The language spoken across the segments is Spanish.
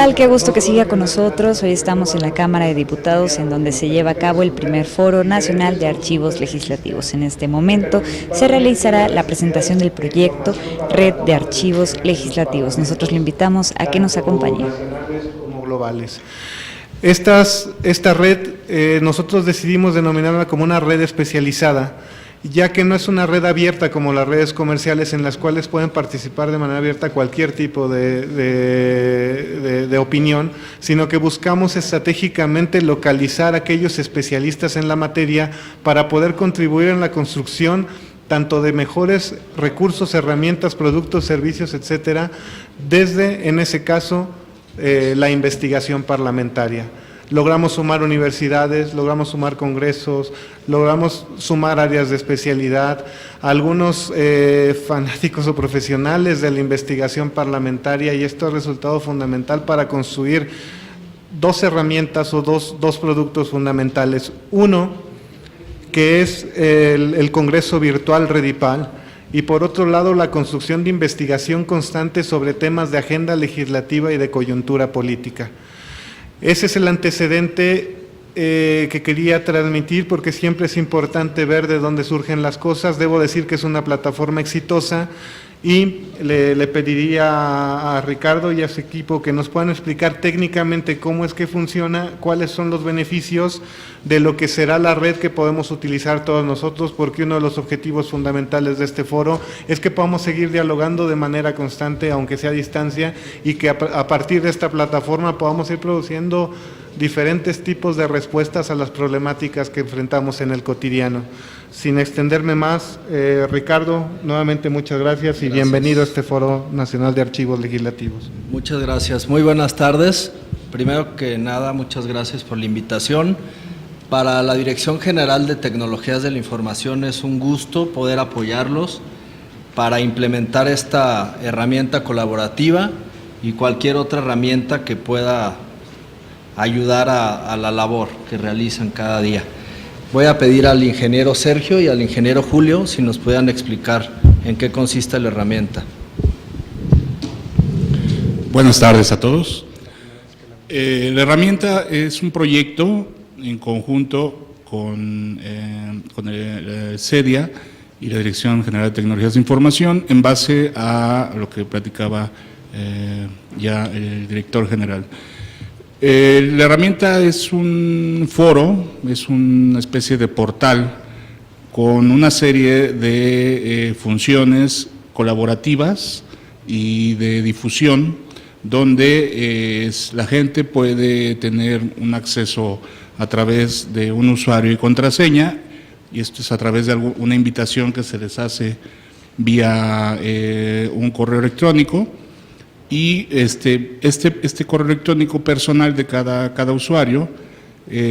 tal? Qué gusto que siga con nosotros. Hoy estamos en la Cámara de Diputados, en donde se lleva a cabo el primer Foro Nacional de Archivos Legislativos. En este momento se realizará la presentación del proyecto Red de Archivos Legislativos. Nosotros le invitamos a que nos acompañe. Como globales. Esta red nosotros decidimos denominarla como una red especializada, ya que no es una red abierta como las redes comerciales en las cuales pueden participar de manera abierta cualquier tipo de opinión, sino que buscamos estratégicamente localizar a aquellos especialistas en la materia para poder contribuir en la construcción tanto de mejores recursos, herramientas, productos, servicios, etcétera, desde, en ese caso, la investigación parlamentaria. Logramos sumar universidades, logramos sumar congresos, logramos sumar áreas de especialidad, algunos fanáticos o profesionales de la investigación parlamentaria, y esto ha resultado fundamental para construir dos herramientas o dos productos fundamentales. Uno, que es el Congreso Virtual Redipal, y por otro lado la construcción de investigación constante sobre temas de agenda legislativa y de coyuntura política. Ese es el antecedente que quería transmitir, porque siempre es importante ver de dónde surgen las cosas. Debo decir que es una plataforma exitosa y le pediría a Ricardo y a su equipo que nos puedan explicar técnicamente cómo es que funciona, cuáles son los beneficios de lo que será la red que podemos utilizar todos nosotros, porque uno de los objetivos fundamentales de este foro es que podamos seguir dialogando de manera constante, aunque sea a distancia, y que a partir de esta plataforma podamos ir produciendo diferentes tipos de respuestas a las problemáticas que enfrentamos en el cotidiano. Sin extenderme más, Ricardo, nuevamente muchas gracias y bienvenido a este Foro Nacional de Archivos Legislativos. Muchas gracias, muy buenas tardes. Primero que nada, muchas gracias por la invitación. Para la Dirección General de Tecnologías de la Información es un gusto poder apoyarlos para implementar esta herramienta colaborativa y cualquier otra herramienta que pueda ayudar a la labor que realizan cada día. Voy a pedir al ingeniero Sergio y al ingeniero Julio si nos puedan explicar en qué consiste la herramienta. Buenas tardes a todos. La herramienta es un proyecto en conjunto con el CEDIA y la Dirección General de Tecnologías de Información en base a lo que platicaba ya el director general. La herramienta es un foro, es una especie de portal con una serie de funciones colaborativas y de difusión, donde la gente puede tener un acceso a través de un usuario y contraseña, y esto es a través de una invitación que se les hace vía un correo electrónico. Y este correo electrónico personal de cada usuario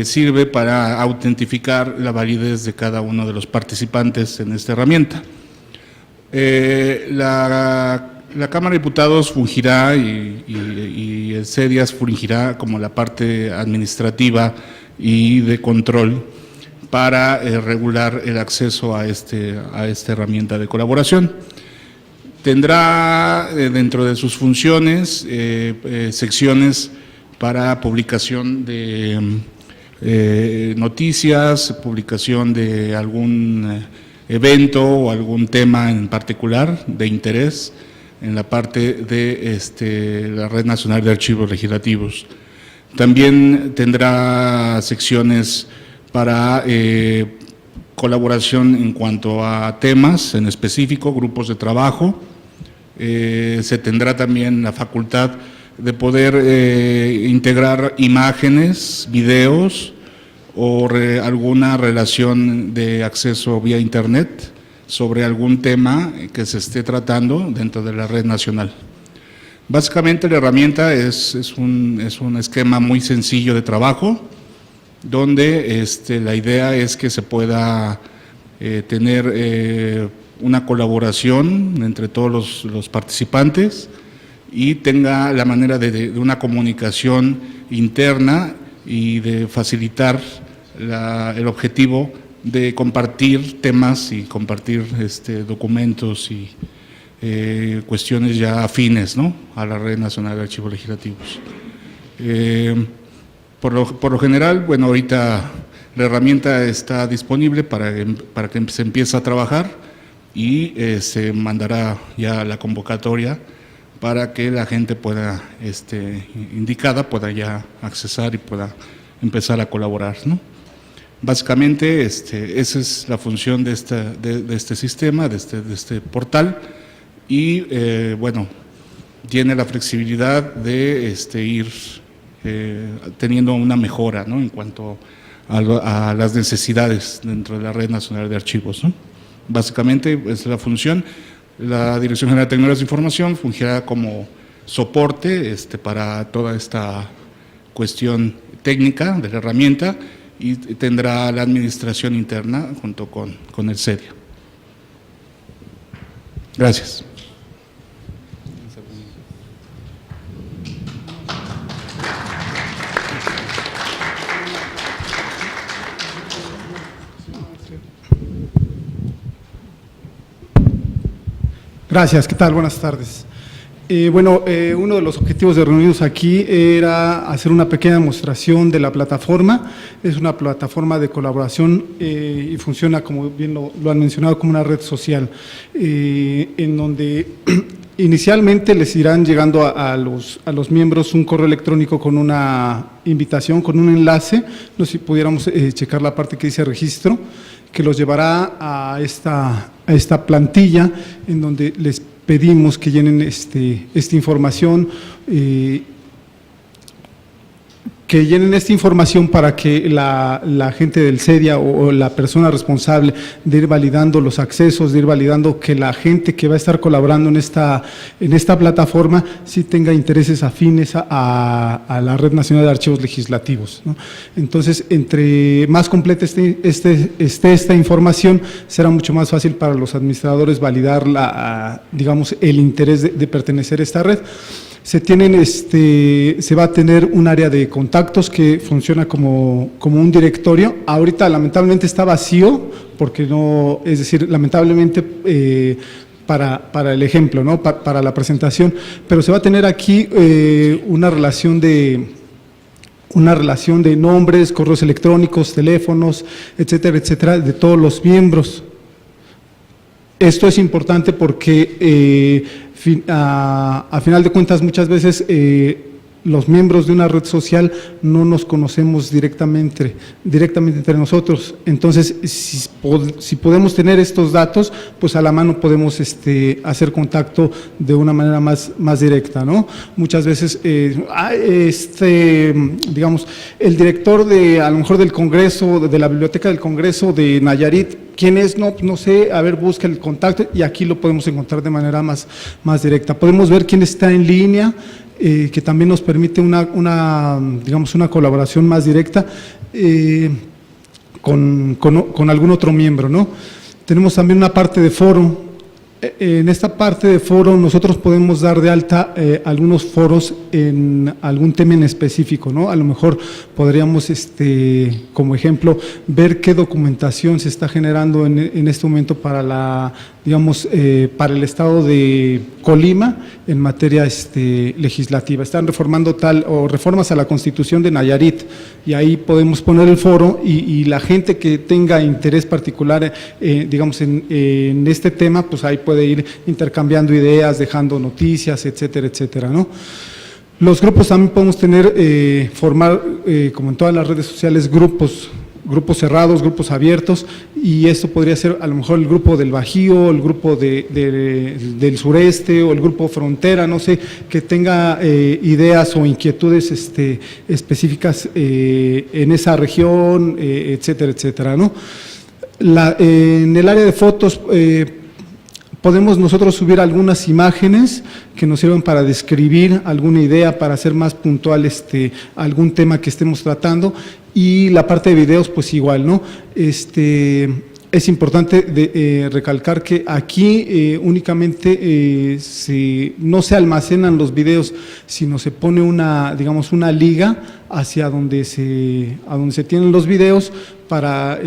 sirve para autentificar la validez de cada uno de los participantes en esta herramienta. La Cámara de Diputados fungirá y el CEDIAS fungirá como la parte administrativa y de control para regular el acceso a esta herramienta de colaboración. Tendrá dentro de sus funciones secciones para publicación de noticias, publicación de algún evento o algún tema en particular de interés en la parte de la Red Nacional de Archivos Legislativos. También tendrá secciones para colaboración en cuanto a temas en específico, grupos de trabajo. Se tendrá también la facultad de poder integrar imágenes, videos o alguna relación de acceso vía internet sobre algún tema que se esté tratando dentro de la red nacional. Básicamente la herramienta es un esquema muy sencillo de trabajo, donde la idea es que se pueda tener una colaboración entre todos los participantes y tenga la manera de una comunicación interna y de facilitar el objetivo de compartir temas y compartir documentos y cuestiones ya afines, ¿no?, a la Red Nacional de Archivos Legislativos. Por lo general, bueno, ahorita la herramienta está disponible para que se empiece a trabajar y se mandará ya la convocatoria para que la gente pueda, indicada, pueda ya accesar y pueda empezar a colaborar, ¿no? Básicamente, esa es la función de este sistema, de este portal, y bueno, tiene la flexibilidad de ir teniendo una mejora, ¿no?, en cuanto a las necesidades dentro de la Red Nacional de Archivos, ¿no? Básicamente es la función. La Dirección General de Tecnologías de Información fungirá como soporte para toda esta cuestión técnica de la herramienta y tendrá la administración interna junto con el CEDIA. Gracias. Gracias, ¿qué tal? Buenas tardes. Uno de los objetivos de reunidos aquí era hacer una pequeña demostración de la plataforma. Es una plataforma de colaboración y funciona, como bien lo han mencionado, como una red social, en donde inicialmente les irán llegando a los miembros un correo electrónico con una invitación, con un enlace. No sé si pudiéramos checar la parte que dice registro, que los llevará a esta plantilla en donde les pedimos que llenen esta información, para que la gente del CEDIA o la persona responsable de ir validando los accesos, de ir validando que la gente que va a estar colaborando en esta plataforma sí tenga intereses afines a la Red Nacional de Archivos Legislativos, ¿no? Entonces, entre más completa esté esta información, será mucho más fácil para los administradores validar digamos, el interés de pertenecer a esta red. Se va a tener un área de contactos que funciona como un directorio. Ahorita lamentablemente está vacío, porque no, es decir, lamentablemente para el ejemplo, ¿no?, para la presentación, pero se va a tener aquí una relación de nombres, correos electrónicos, teléfonos, etcétera, etcétera, de todos los miembros. Esto es importante porque a final de cuentas muchas veces los miembros de una red social no nos conocemos directamente entre nosotros. Entonces, si podemos tener estos datos, pues a la mano podemos hacer contacto de una manera más directa, ¿no? Muchas veces, digamos, el director a lo mejor del Congreso, de la Biblioteca del Congreso de Nayarit, ¿quién es? No sé, a ver, busca el contacto y aquí lo podemos encontrar de manera más directa. Podemos ver quién está en línea, que también nos permite digamos, una colaboración más directa con algún otro miembro, ¿no? Tenemos también una parte de foro. En esta parte de foro nosotros podemos dar de alta algunos foros en algún tema en específico, ¿no? A lo mejor podríamos, como ejemplo, ver qué documentación se está generando en este momento para para el estado de Colima en materia legislativa. Están reformando reformas a la Constitución de Nayarit, y ahí podemos poner el foro y la gente que tenga interés particular, digamos, en este tema, pues ahí puede ir intercambiando ideas, dejando noticias, etcétera, etcétera, ¿no? Los grupos también podemos formar, como en todas las redes sociales, grupos cerrados, grupos abiertos, y esto podría ser a lo mejor el grupo del Bajío, el grupo del sureste o el grupo frontera, no sé, que tenga ideas o inquietudes específicas en esa región, etcétera, etcétera, ¿no? En el área de fotos podemos nosotros subir algunas imágenes que nos sirvan para describir alguna idea, para hacer más puntual algún tema que estemos tratando, y la parte de videos pues igual, ¿no? Es importante recalcar que aquí únicamente no se almacenan los videos, sino se pone digamos, una liga hacia donde se tienen los videos para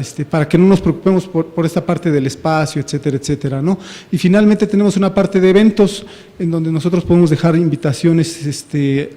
que no nos preocupemos por esta parte del espacio, etcétera, etcétera, ¿no? Y finalmente tenemos una parte de eventos en donde nosotros podemos dejar invitaciones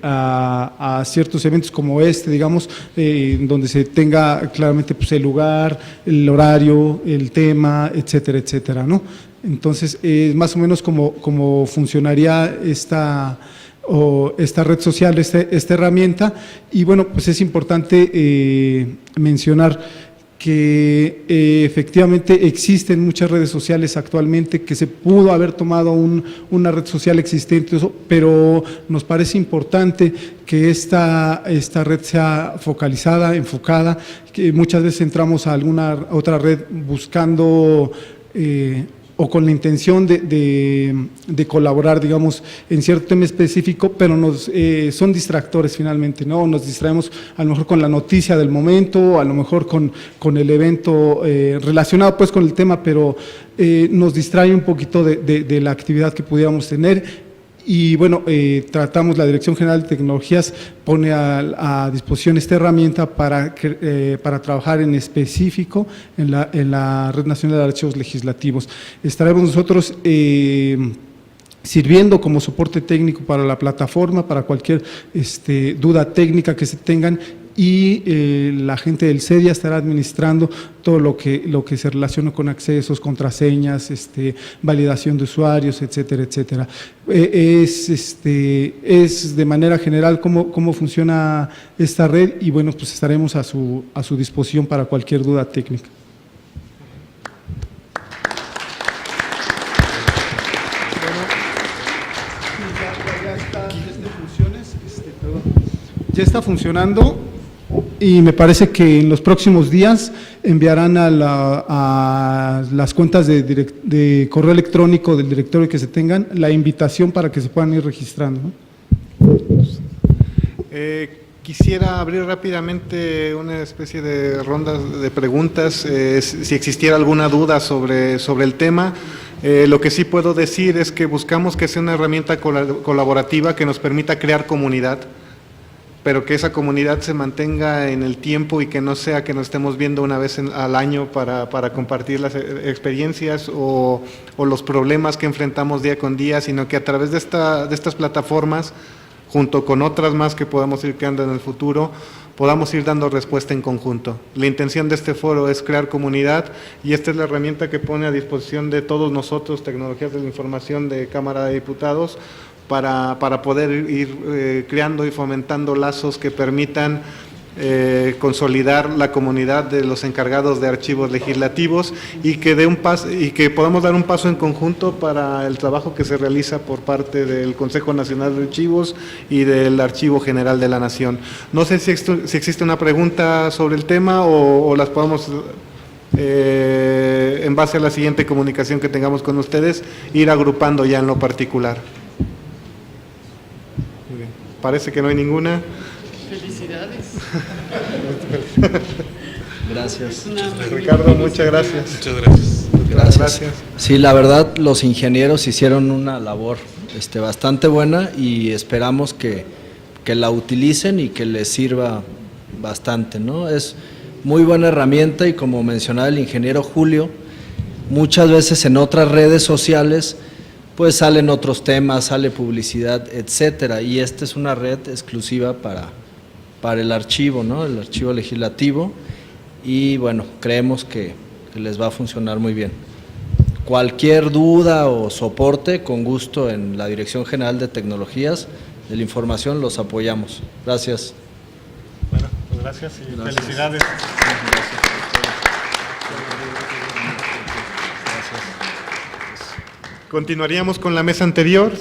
a ciertos eventos como digamos, donde se tenga claramente pues, el lugar, el horario, el tema, etcétera, etcétera, ¿no? Entonces, más o menos como funcionaría esta red social, esta herramienta. Y bueno, pues es importante mencionar que efectivamente existen muchas redes sociales actualmente, que se pudo haber tomado una red social existente, pero nos parece importante que esta red sea focalizada, enfocada, que muchas veces entramos a alguna otra red buscando o con la intención de colaborar, digamos, en cierto tema específico, pero son distractores finalmente, ¿no? Nos distraemos a lo mejor con la noticia del momento, a lo mejor con el evento relacionado pues con el tema, pero nos distrae un poquito de la actividad que pudiéramos tener. Y bueno, la Dirección General de Tecnologías pone a disposición esta herramienta para trabajar en específico en la Red Nacional de Archivos Legislativos. Estaremos nosotros sirviendo como soporte técnico para la plataforma, para cualquier duda técnica que se tengan, y la gente del CEDIA estará administrando todo lo que se relaciona con accesos, contraseñas, validación de usuarios, etcétera, etcétera. Es de manera general cómo funciona esta red, y bueno, pues estaremos a su disposición para cualquier duda técnica. Ya está funcionando. Y me parece que en los próximos días enviarán a las cuentas de correo electrónico del directorio que se tengan la invitación para que se puedan ir registrando, ¿no? Quisiera abrir rápidamente una especie de ronda de preguntas, si existiera alguna duda sobre el tema. Lo que sí puedo decir es que buscamos que sea una herramienta colaborativa que nos permita crear comunidad, pero que esa comunidad se mantenga en el tiempo y que no sea que nos estemos viendo una vez al año para compartir las experiencias o los problemas que enfrentamos día con día, sino que a través de estas plataformas, junto con otras más que podamos ir creando en el futuro, podamos ir dando respuesta en conjunto. La intención de este foro es crear comunidad, y esta es la herramienta que pone a disposición de todos nosotros, Tecnologías de la Información de Cámara de Diputados, para poder ir creando y fomentando lazos que permitan consolidar la comunidad de los encargados de archivos legislativos, y que podamos dar un paso en conjunto para el trabajo que se realiza por parte del Consejo Nacional de Archivos y del Archivo General de la Nación. No sé si existe una pregunta sobre el tema o las podemos, en base a la siguiente comunicación que tengamos con ustedes, ir agrupando ya en lo particular. Parece que no hay ninguna. Felicidades. Gracias. Ricardo, muchas gracias. Muchas gracias. Gracias. Sí, la verdad, los ingenieros hicieron una labor bastante buena, y esperamos que la utilicen y que les sirva bastante, ¿no? Es muy buena herramienta, y como mencionaba el ingeniero Julio, muchas veces en otras redes sociales pues salen otros temas, sale publicidad, etcétera, y esta es una red exclusiva para el archivo, ¿no? El archivo legislativo, y bueno, creemos que les va a funcionar muy bien. Cualquier duda o soporte, con gusto en la Dirección General de Tecnologías de la Información los apoyamos. Gracias. Bueno, pues gracias y felicidades. Continuaríamos con la mesa anterior,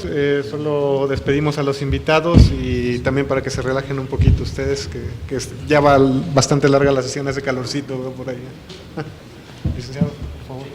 solo despedimos a los invitados y también para que se relajen un poquito ustedes, que ya va bastante larga la sesión, hace calorcito por ahí. Licenciado, por favor.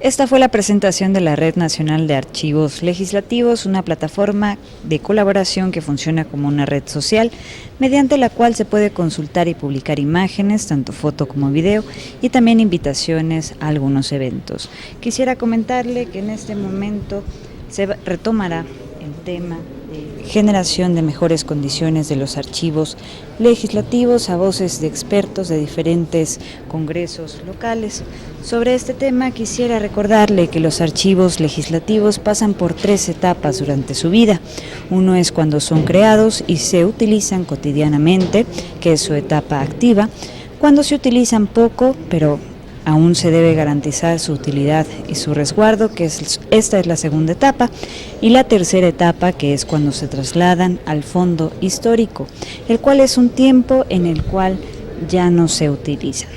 Esta fue la presentación de la Red Nacional de Archivos Legislativos, una plataforma de colaboración que funciona como una red social, mediante la cual se puede consultar y publicar imágenes, tanto foto como video, y también invitaciones a algunos eventos. Quisiera comentarle que en este momento se retomará el tema de generación de mejores condiciones de los archivos legislativos a voces de expertos de diferentes congresos locales. Sobre este tema quisiera recordarle que los archivos legislativos pasan por 3 etapas durante su vida. Uno es cuando son creados y se utilizan cotidianamente, que es su etapa activa. Cuando se utilizan poco, pero aún se debe garantizar su utilidad y su resguardo, esta es la segunda etapa, y la tercera etapa, que es cuando se trasladan al fondo histórico, el cual es un tiempo en el cual ya no se utilizan.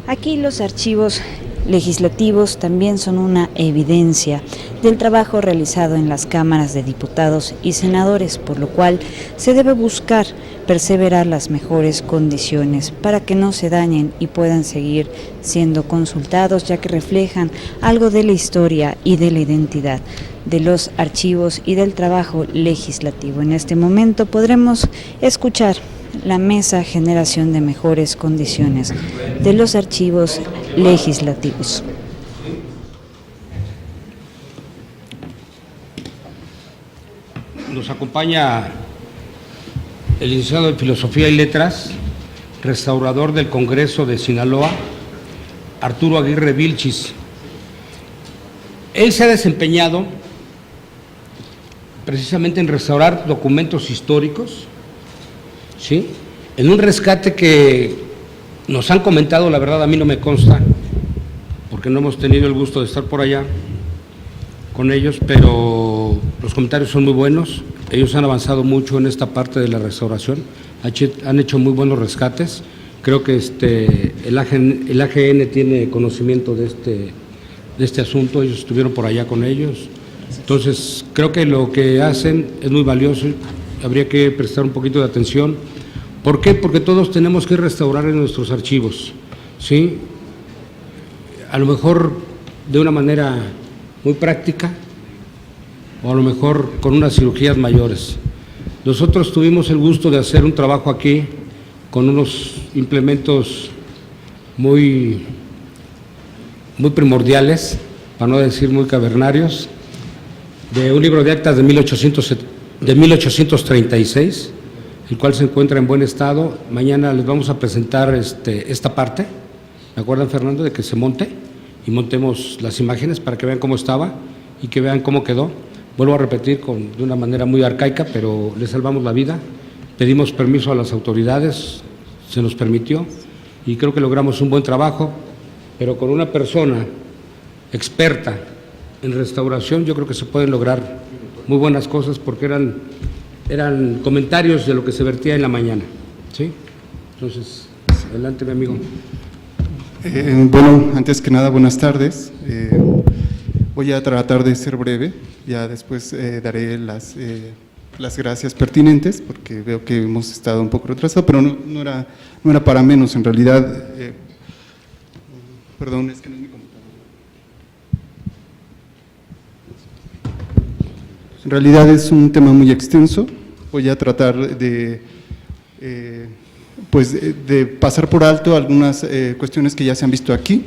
Aquí los archivos legislativos también son una evidencia del trabajo realizado en las cámaras de diputados y senadores, por lo cual se debe buscar perseverar las mejores condiciones para que no se dañen y puedan seguir siendo consultados, ya que reflejan algo de la historia y de la identidad de los archivos y del trabajo legislativo. En este momento podremos escuchar la mesa Generación de Mejores Condiciones de los Archivos Legislativos. Nos acompaña el licenciado en Filosofía y Letras, restaurador del Congreso de Sinaloa, Arturo Aguirre Vilchis. Él se ha desempeñado precisamente en restaurar documentos históricos, ¿sí?, en un rescate que nos han comentado, la verdad a mí no me consta, porque no hemos tenido el gusto de estar por allá con ellos, pero los comentarios son muy buenos. Ellos han avanzado mucho en esta parte de la restauración, han hecho muy buenos rescates. Creo que el AGN tiene conocimiento de este asunto, ellos estuvieron por allá con ellos. Entonces, creo que lo que hacen es muy valioso, habría que prestar un poquito de atención. ¿Por qué? Porque todos tenemos que restaurar en nuestros archivos, ¿sí? A lo mejor de una manera muy práctica, o a lo mejor con unas cirugías mayores. Nosotros tuvimos el gusto de hacer un trabajo aquí con unos implementos muy primordiales, para no decir muy cavernarios, de un libro de actas de 1836, el cual se encuentra en buen estado. Mañana les vamos a presentar esta parte, ¿me acuerdan, Fernando, de que se monte y montemos las imágenes para que vean cómo estaba y que vean cómo quedó? Vuelvo a repetir de una manera muy arcaica, pero le salvamos la vida. Pedimos permiso a las autoridades, se nos permitió y creo que logramos un buen trabajo, pero con una persona experta en restauración yo creo que se pueden lograr muy buenas cosas, porque eran comentarios de lo que se vertía en la mañana, ¿sí? Entonces, adelante, mi amigo. Bueno, antes que nada, buenas tardes. Voy a tratar de ser breve, ya después daré las gracias pertinentes, porque veo que hemos estado un poco retrasados, pero no era para menos, en realidad. Perdón, es que no es mi computadora. En realidad es un tema muy extenso, voy a tratar de pasar por alto algunas cuestiones que ya se han visto aquí.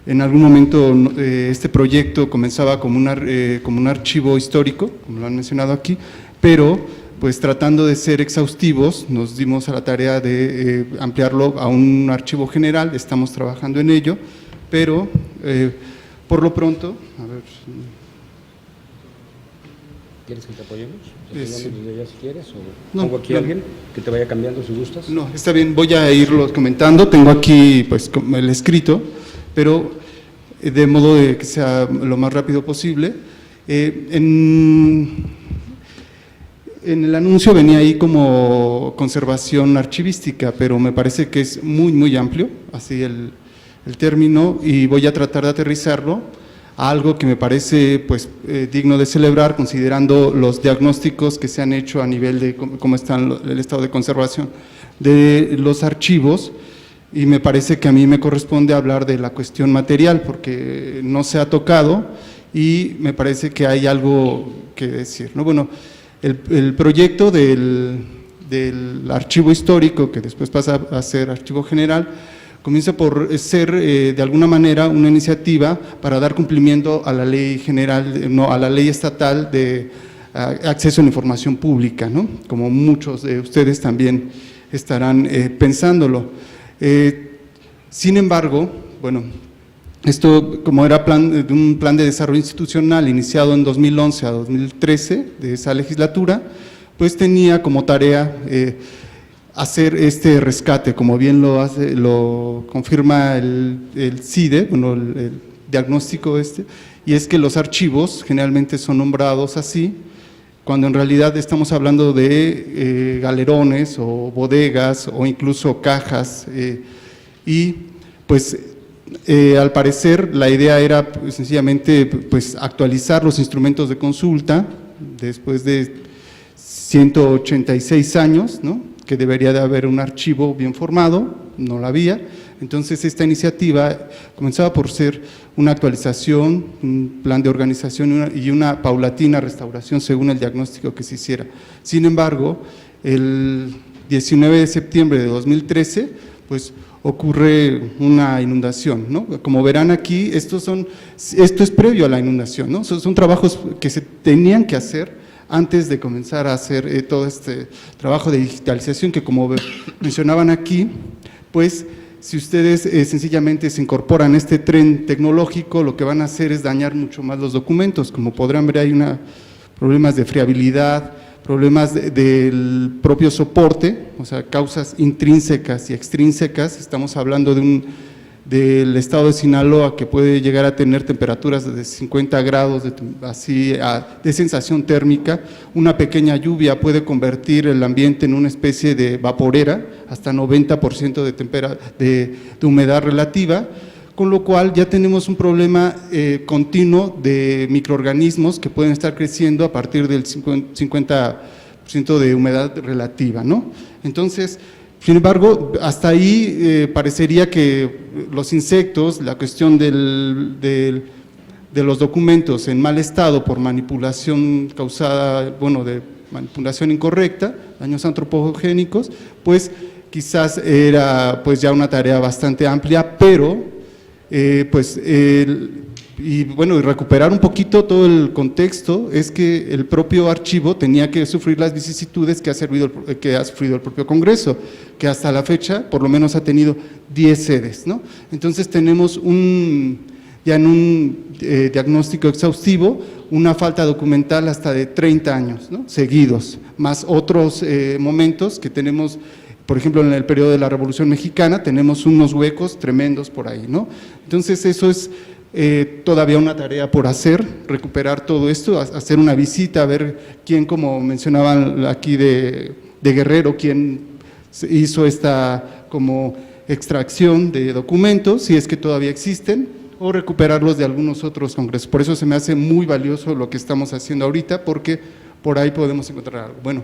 En algún momento este proyecto comenzaba como un archivo histórico, como lo han mencionado aquí, pero pues tratando de ser exhaustivos nos dimos a la tarea de ampliarlo a un archivo general. Estamos trabajando en ello, pero por lo pronto, a ver… ¿Quieres que te apoyemos? ¿Te apoyamos desde allá si quieres? ¿O no, pongo aquí no. a alguien que te vaya cambiando si gustas? No, está bien, voy a irlo comentando. Tengo aquí pues el escrito, pero de modo de que sea lo más rápido posible. En el anuncio venía ahí como conservación archivística, pero me parece que es muy amplio, así el término, y voy a tratar de aterrizarlo a algo que me parece pues digno de celebrar, considerando los diagnósticos que se han hecho a nivel de cómo está el estado de conservación de los archivos, y me parece que a mí me corresponde hablar de la cuestión material, porque no se ha tocado y me parece que hay algo que decir, ¿no? Bueno, el proyecto del archivo histórico, que después pasa a ser archivo general, comienza por ser de alguna manera una iniciativa para dar cumplimiento a la ley general, no, a la ley estatal de acceso a la información pública, ¿no? Como muchos de ustedes también estarán pensándolo. Sin embargo, bueno, esto como era un plan de desarrollo institucional iniciado en 2011 a 2013 de esa legislatura, pues tenía como tarea hacer este rescate, como bien lo confirma el CIDE, bueno, el diagnóstico y es que los archivos generalmente son nombrados así, cuando en realidad estamos hablando de galerones o bodegas o incluso cajas, y pues al parecer la idea era pues, sencillamente pues, actualizar los instrumentos de consulta después de 186 años, ¿no? Que debería de haber un archivo bien formado, no lo había. Entonces esta iniciativa comenzaba por ser una actualización, un plan de organización y una paulatina restauración según el diagnóstico que se hiciera. Sin embargo, el 19 de septiembre de 2013, pues ocurre una inundación, ¿no? Como verán aquí, esto es previo a la inundación, ¿no? Son trabajos que se tenían que hacer antes de comenzar a hacer todo este trabajo de digitalización que, como mencionaban aquí, pues si ustedes sencillamente se incorporan a este tren tecnológico, lo que van a hacer es dañar mucho más los documentos. Como podrán ver, hay problemas de friabilidad, problemas del propio soporte, o sea, causas intrínsecas y extrínsecas. Estamos hablando del estado de Sinaloa, que puede llegar a tener temperaturas de 50 grados, de sensación térmica. Una pequeña lluvia puede convertir el ambiente en una especie de vaporera, hasta 90% de humedad relativa, con lo cual ya tenemos un problema continuo de microorganismos que pueden estar creciendo a partir del 50% de humedad relativa, ¿no? Entonces, sin embargo, hasta ahí parecería que los insectos, la cuestión de los documentos en mal estado por manipulación causada, bueno, de manipulación incorrecta, daños antropogénicos, pues quizás era pues ya una tarea bastante amplia, pero y recuperar un poquito todo el contexto es que el propio archivo tenía que sufrir las vicisitudes que ha sufrido el propio Congreso, que hasta la fecha por lo menos ha tenido 10 sedes, ¿no? Entonces tenemos ya en un diagnóstico exhaustivo una falta documental hasta de 30 años, ¿no? Seguidos, más otros momentos que tenemos. Por ejemplo, en el periodo de la Revolución Mexicana tenemos unos huecos tremendos por ahí, ¿no? Entonces eso es todavía una tarea por hacer, recuperar todo esto, hacer una visita, a ver quién, como mencionaban aquí de Guerrero, quién hizo esta como extracción de documentos, si es que todavía existen, o recuperarlos de algunos otros congresos. Por eso se me hace muy valioso lo que estamos haciendo ahorita, porque por ahí podemos encontrar algo. Bueno,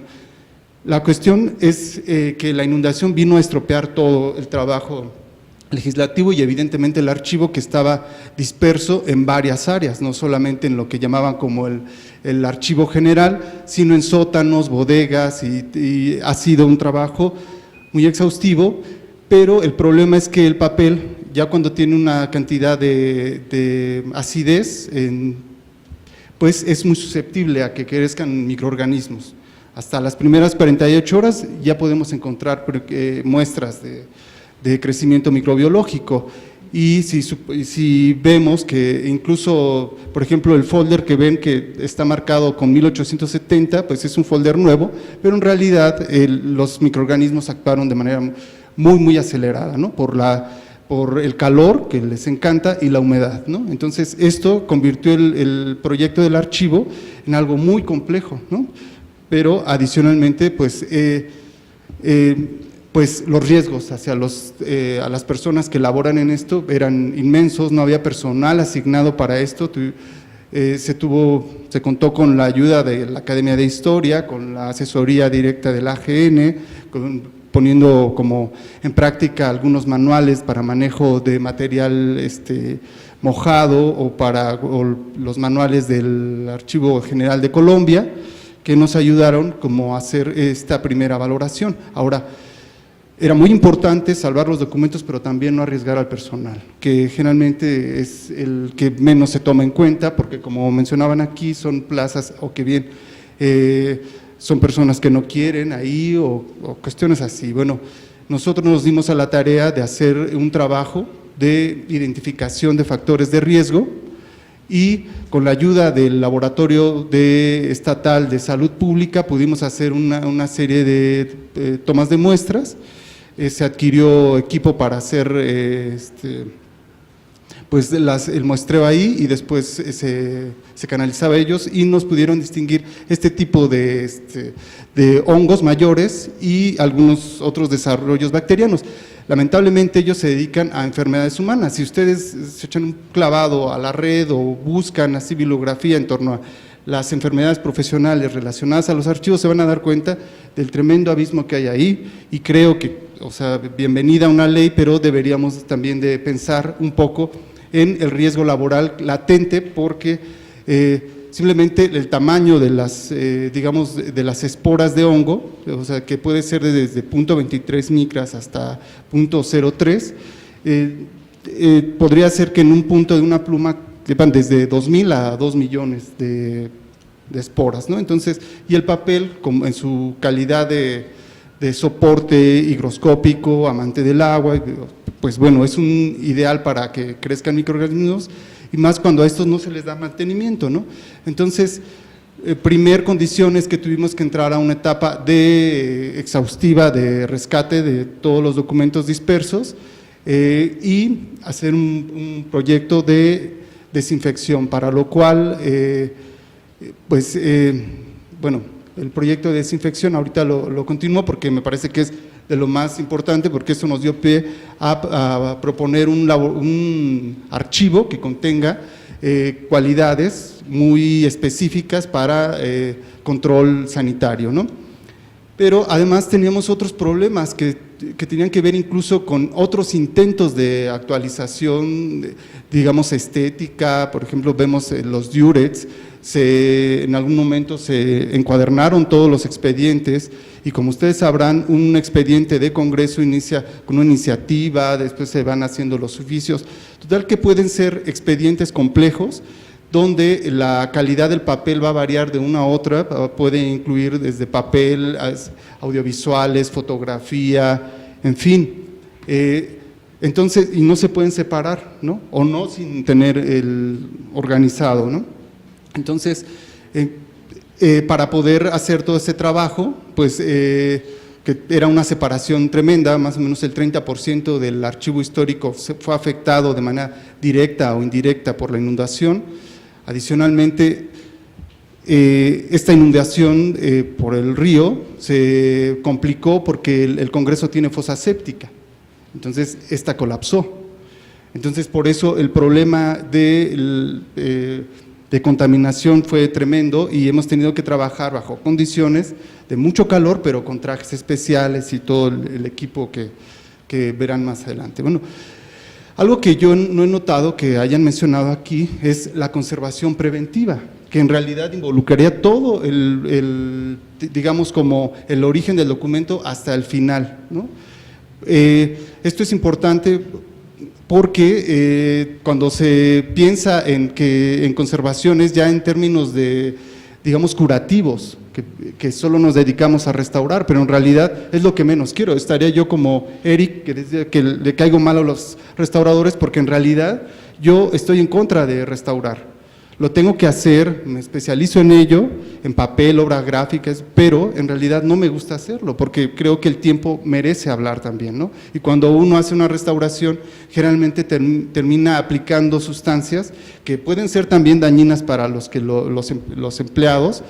la cuestión es que la inundación vino a estropear todo el trabajo legislativo y evidentemente el archivo, que estaba disperso en varias áreas, no solamente en lo que llamaban como el archivo general, sino en sótanos, bodegas, y ha sido un trabajo muy exhaustivo, pero el problema es que el papel, ya cuando tiene una cantidad de acidez, pues es muy susceptible a que crezcan microorganismos. Hasta las primeras 48 horas ya podemos encontrar muestras de crecimiento microbiológico, y si vemos que incluso, por ejemplo, el folder que ven que está marcado con 1870, pues es un folder nuevo, pero en realidad los microorganismos actuaron de manera muy, muy acelerada, ¿no? Por el calor que les encanta y la humedad, ¿no? Entonces esto convirtió el proyecto del archivo en algo muy complejo, ¿no? Pero adicionalmente, pues los riesgos hacia a las personas que laboran en esto eran inmensos, no había personal asignado para esto. Se contó con la ayuda de la Academia de Historia, con la asesoría directa del AGN, poniendo como en práctica algunos manuales para manejo de material mojado o los manuales del Archivo General de Colombia, que nos ayudaron como a hacer esta primera valoración. Ahora, era muy importante salvar los documentos, pero también no arriesgar al personal, que generalmente es el que menos se toma en cuenta, porque como mencionaban aquí, son plazas o que bien son personas que no quieren ahí o cuestiones así. Bueno, nosotros nos dimos a la tarea de hacer un trabajo de identificación de factores de riesgo y con la ayuda del Laboratorio Estatal de Salud Pública pudimos hacer una serie de tomas de muestras. Se adquirió equipo para hacer pues el muestreo ahí y después se canalizaba a ellos y nos pudieron distinguir este tipo de hongos mayores y algunos otros desarrollos bacterianos. Lamentablemente ellos se dedican a enfermedades humanas. Si ustedes se echan un clavado a la red o buscan así bibliografía en torno a las enfermedades profesionales relacionadas a los archivos, se van a dar cuenta del tremendo abismo que hay ahí y creo que, o sea, bienvenida una ley, pero deberíamos también de pensar un poco en el riesgo laboral latente porque simplemente el tamaño de las, digamos, de las esporas de hongo, o sea, que puede ser desde 0.23 micras hasta 0.03, podría ser que en un punto de una pluma quepan desde 2.000 a 2 millones de esporas, ¿no? Entonces, y el papel, como en su calidad de soporte higroscópico, amante del agua, pues bueno, es un ideal para que crezcan microorganismos y más cuando a estos no se les da mantenimiento, ¿no? Entonces, primer condición es que tuvimos que entrar a una etapa exhaustiva de rescate de todos los documentos dispersos y hacer un proyecto de desinfección, para lo cual, bueno, el proyecto de desinfección ahorita lo continúo porque me parece que es de lo más importante, porque eso nos dio pie a proponer un archivo que contenga cualidades muy específicas para control sanitario, ¿no? Pero además teníamos otros problemas que tenían que ver incluso con otros intentos de actualización, digamos estética. Por ejemplo, vemos los diurex, en algún momento se encuadernaron todos los expedientes y como ustedes sabrán, un expediente de Congreso inicia con una iniciativa, después se van haciendo los oficios, total que pueden ser expedientes complejos donde la calidad del papel va a variar de una a otra, puede incluir desde papel, audiovisuales, fotografía, en fin. Entonces, y no se pueden separar, ¿no? O no sin tener el organizado, ¿no? Entonces, para poder hacer todo ese trabajo, pues que era una separación tremenda, más o menos el 30% del archivo histórico fue afectado de manera directa o indirecta por la inundación. Adicionalmente, esta inundación por el río se complicó porque el Congreso tiene fosa séptica, entonces esta colapsó. Entonces, por eso el problema de contaminación fue tremendo y hemos tenido que trabajar bajo condiciones de mucho calor, pero con trajes especiales y todo el equipo que verán más adelante. Bueno, algo que yo no he notado que hayan mencionado aquí es la conservación preventiva, que en realidad involucraría todo digamos como el origen del documento hasta el final, ¿no? Esto es importante porque cuando se piensa en conservaciones ya en términos de, digamos, curativos, que solo nos dedicamos a restaurar, pero en realidad es lo que menos quiero. Estaría yo como Eric, que le caigo mal a los restauradores, porque en realidad yo estoy en contra de restaurar. Lo tengo que hacer, me especializo en ello, en papel, obras gráficas, pero en realidad no me gusta hacerlo, porque creo que el tiempo merece hablar también, ¿no? Y cuando uno hace una restauración, generalmente termina aplicando sustancias que pueden ser también dañinas para los empleados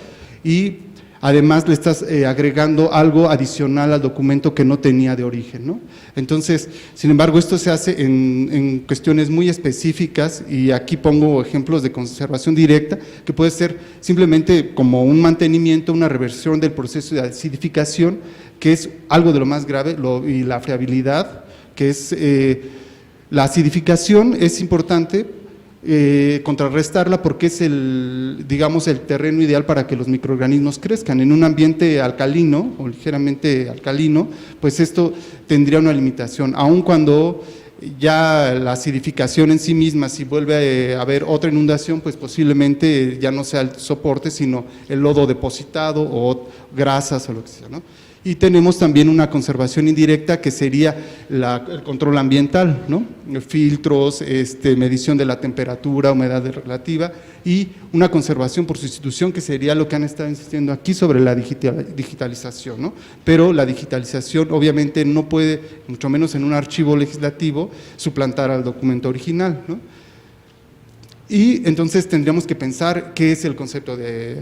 y además le estás agregando algo adicional al documento que no tenía de origen, ¿no? Entonces, sin embargo, esto se hace en cuestiones muy específicas y aquí pongo ejemplos de conservación directa, que puede ser simplemente como un mantenimiento, una reversión del proceso de acidificación, que es algo de lo más grave, y la friabilidad, que es la acidificación es importante, contrarrestarla porque es digamos, el terreno ideal para que los microorganismos crezcan. En un ambiente alcalino o ligeramente alcalino, pues esto tendría una limitación, aun cuando ya la acidificación en sí misma, si vuelve a haber otra inundación, pues posiblemente ya no sea el soporte, sino el lodo depositado o grasas o lo que sea, ¿no? Y tenemos también una conservación indirecta que sería el control ambiental, ¿no? Filtros, medición de la temperatura, humedad relativa y una conservación por sustitución que sería lo que han estado insistiendo aquí sobre la digitalización, ¿no? Pero la digitalización obviamente no puede, mucho menos en un archivo legislativo, suplantar al documento original, ¿no? Y entonces tendríamos que pensar qué es el concepto de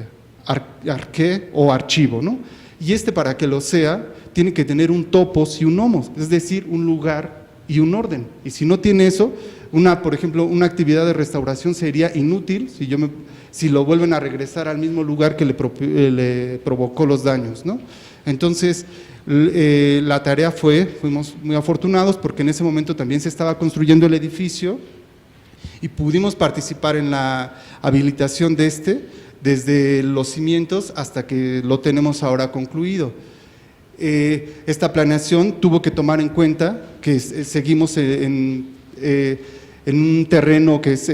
arqué o archivo, ¿no? Y para que lo sea, tiene que tener un topos y un nomos, es decir, un lugar y un orden. Y si no tiene eso, por ejemplo, una actividad de restauración sería inútil si lo vuelven a regresar al mismo lugar que le provocó los daños, ¿no? Entonces, la tarea fuimos muy afortunados porque en ese momento también se estaba construyendo el edificio y pudimos participar en la habilitación desde los cimientos hasta que lo tenemos ahora concluido. Esta planeación tuvo que tomar en cuenta que seguimos en un terreno que es,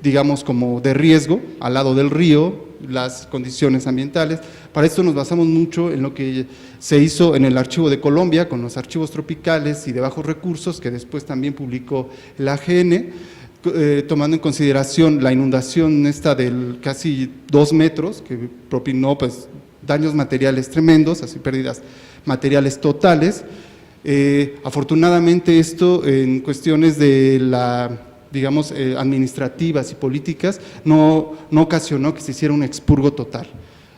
digamos, como de riesgo, al lado del río, las condiciones ambientales. Para esto nos basamos mucho en lo que se hizo en el Archivo de Colombia, con los archivos tropicales y de bajos recursos, que después también publicó el AGN, tomando en consideración la inundación de casi 2 metros, que propinó pues, daños materiales tremendos, así pérdidas materiales totales. Afortunadamente esto en cuestiones de digamos, administrativas y políticas no ocasionó que se hiciera un expurgo total.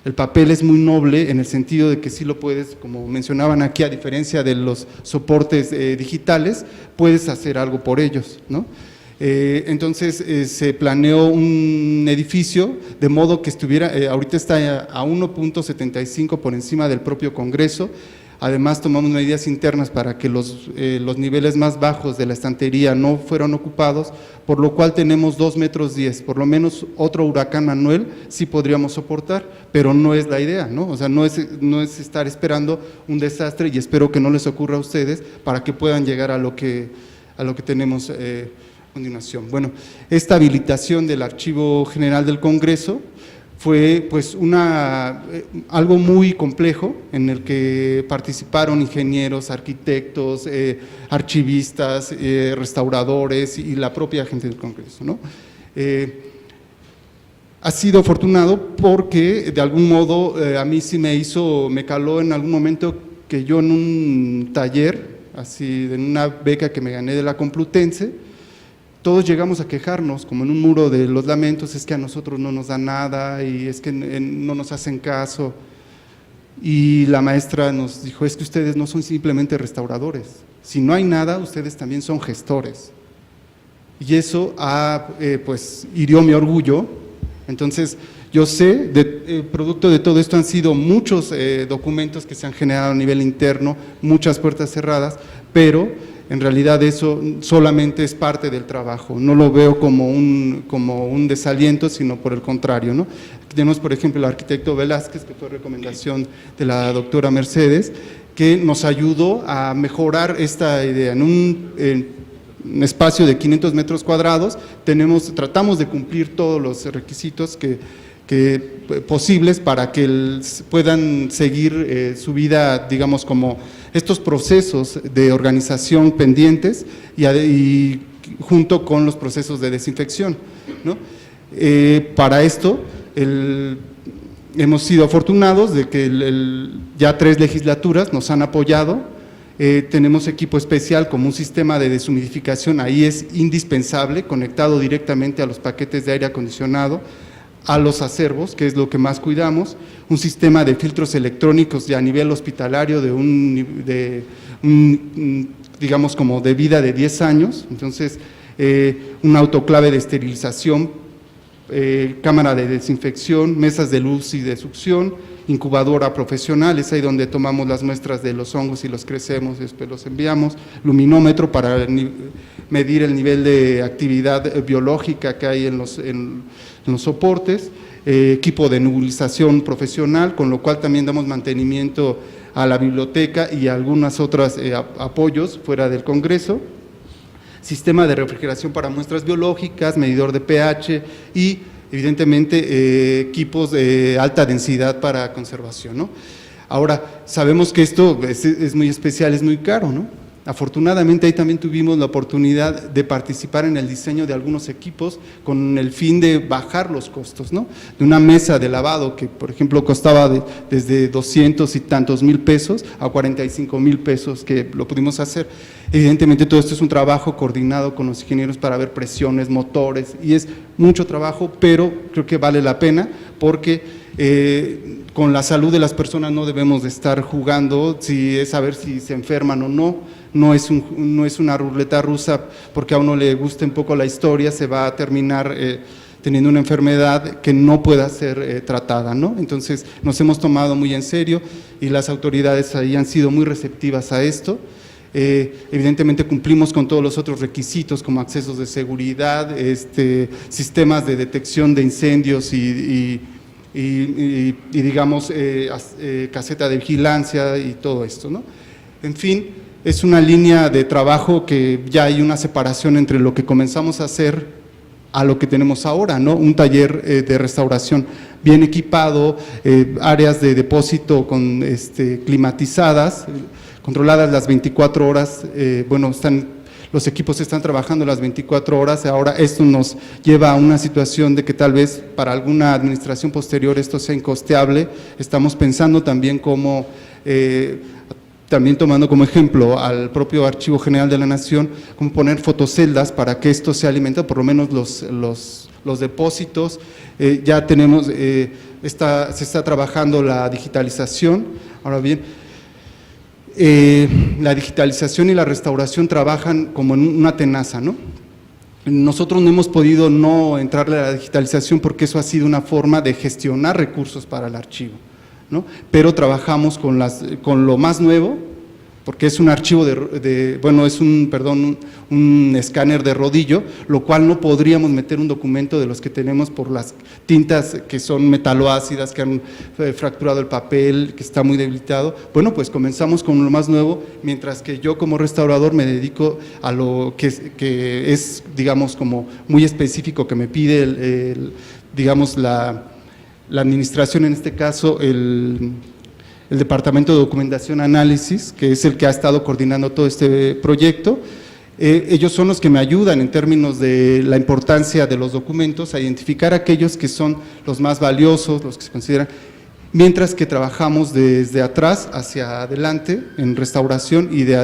El papel es muy noble en el sentido de que sí lo puedes, como mencionaban aquí, a diferencia de los soportes digitales, puedes hacer algo por ellos, ¿no? Entonces se planeó un edificio de modo que ahorita está a 1.75 por encima del propio Congreso. Además tomamos medidas internas para que los niveles más bajos de la estantería no fueran ocupados, por lo cual tenemos 2,10 metros, por lo menos otro huracán Manuel sí podríamos soportar, pero no es la idea, ¿no? O sea, no es estar esperando un desastre y espero que no les ocurra a ustedes para que puedan llegar a lo que tenemos a continuación. Bueno, esta habilitación del Archivo General del Congreso fue pues algo muy complejo en el que participaron ingenieros, arquitectos, archivistas, restauradores y la propia gente del Congreso, ¿no? Ha sido afortunado porque de algún modo a mí sí me caló en algún momento que yo en un taller, así en una beca que me gané de la Complutense, todos llegamos a quejarnos, como en un muro de los lamentos, es que a nosotros no nos da nada y es que no nos hacen caso. Y la maestra nos dijo, es que ustedes no son simplemente restauradores, si no hay nada, ustedes también son gestores. Y eso pues hirió mi orgullo. Entonces yo sé, producto de todo esto han sido muchos documentos que se han generado a nivel interno, muchas puertas cerradas, pero en realidad eso solamente es parte del trabajo, no lo veo como un desaliento, sino por el contrario, ¿no? Tenemos, por ejemplo, el arquitecto Velázquez, que fue recomendación de la doctora Mercedes, que nos ayudó a mejorar esta idea. En un espacio de 500 metros cuadrados tratamos de cumplir todos los requisitos posibles para que puedan seguir su vida, digamos, como estos procesos de organización pendientes y junto con los procesos de desinfección, ¿no? Para esto hemos sido afortunados de que ya 3 legislaturas nos han apoyado. Tenemos equipo especial como un sistema de deshumidificación, ahí es indispensable, conectado directamente a los paquetes de aire acondicionado, a los acervos, que es lo que más cuidamos, un sistema de filtros electrónicos ya a nivel hospitalario digamos como de vida de 10 años, entonces un autoclave de esterilización, cámara de desinfección, mesas de luz y de succión, incubadora profesional, es ahí donde tomamos las muestras de los hongos y los crecemos, después los enviamos, luminómetro para medir el nivel de actividad biológica que hay en los soportes, equipo de nebulización profesional, con lo cual también damos mantenimiento a la biblioteca y a algunas otras apoyos fuera del Congreso. sistema de refrigeración para muestras biológicas, medidor de pH y evidentemente equipos de alta densidad para conservación, ¿no? Ahora, sabemos que esto es muy especial, es muy caro, ¿no? Afortunadamente ahí también tuvimos la oportunidad de participar en el diseño de algunos equipos con el fin de bajar los costos, ¿no? De una mesa de lavado que, por ejemplo, costaba desde 200 y tantos mil pesos a 45 mil pesos, que lo pudimos hacer. Evidentemente todo esto es un trabajo coordinado con los ingenieros para ver presiones, motores, y es mucho trabajo, pero creo que vale la pena porque con la salud de las personas no debemos de estar jugando, si es saber si se enferman o no. No es una ruleta rusa porque a uno le guste un poco la historia, se va a terminar teniendo una enfermedad que no pueda ser tratada, ¿no? Entonces nos hemos tomado muy en serio y las autoridades ahí han sido muy receptivas a esto. Evidentemente cumplimos con todos los otros requisitos como accesos de seguridad, sistemas de detección de incendios y digamos caseta de vigilancia y todo esto, ¿no? En fin, es una línea de trabajo que ya hay una separación entre lo que comenzamos a hacer a lo que tenemos ahora, ¿no? Un taller de restauración bien equipado, áreas de depósito con climatizadas, controladas las 24 horas, los equipos están trabajando las 24 horas, ahora esto nos lleva a una situación de que tal vez para alguna administración posterior esto sea incosteable. Estamos pensando también cómo, también tomando como ejemplo al propio Archivo General de la Nación, cómo poner fotoceldas para que esto sea alimentado, por lo menos los depósitos. Ya tenemos, se está trabajando la digitalización. Ahora bien, la digitalización y la restauración trabajan como en una tenaza, ¿no? Nosotros no hemos podido no entrarle a la digitalización porque eso ha sido una forma de gestionar recursos para el archivo, ¿no? Pero trabajamos con lo más nuevo, porque es un archivo un escáner de rodillo, lo cual no podríamos meter un documento de los que tenemos por las tintas que son metaloácidas, que han fracturado el papel, que está muy debilitado. Bueno, pues comenzamos con lo más nuevo, mientras que yo como restaurador me dedico a lo que es, digamos, como muy específico, que me pide digamos, la administración, en este caso, el Departamento de Documentación y Análisis, que es el que ha estado coordinando todo este proyecto. Ellos son los que me ayudan en términos de la importancia de los documentos, a identificar aquellos que son los más valiosos, los que se consideran, mientras que trabajamos desde atrás hacia adelante en restauración y de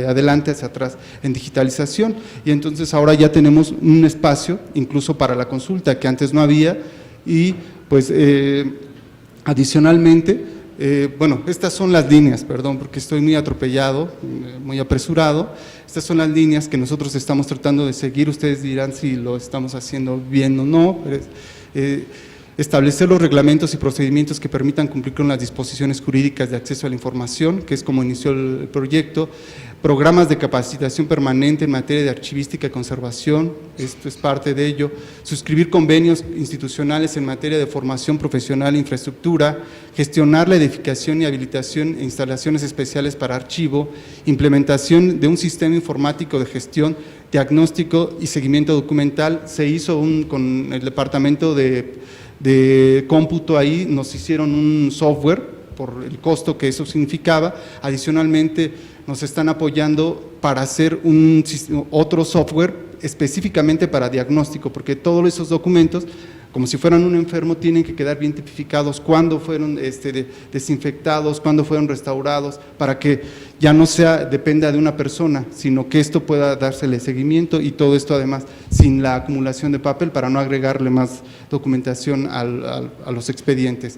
adelante hacia atrás en digitalización. Y entonces ahora ya tenemos un espacio, incluso para la consulta, que antes no había, y pues adicionalmente, estas son las líneas, perdón, porque estoy muy atropellado, muy apresurado. Estas son las líneas que nosotros estamos tratando de seguir. Ustedes dirán si lo estamos haciendo bien o no. Establecer los reglamentos y procedimientos que permitan cumplir con las disposiciones jurídicas de acceso a la información, que es como inició el proyecto. Programas de capacitación permanente en materia de archivística y conservación, esto es parte de ello. Suscribir convenios institucionales en materia de formación profesional e infraestructura, gestionar la edificación y habilitación e instalaciones especiales para archivo, implementación de un sistema informático de gestión, diagnóstico y seguimiento documental. Se hizo con el departamento de cómputo ahí, nos hicieron un software por el costo que eso significaba. Adicionalmente, nos están apoyando para hacer otro software específicamente para diagnóstico, porque todos esos documentos, como si fueran un enfermo, tienen que quedar bien tipificados, cuándo fueron desinfectados, cuándo fueron restaurados, para que ya no dependa de una persona, sino que esto pueda dársele seguimiento, y todo esto además sin la acumulación de papel, para no agregarle más documentación a los expedientes.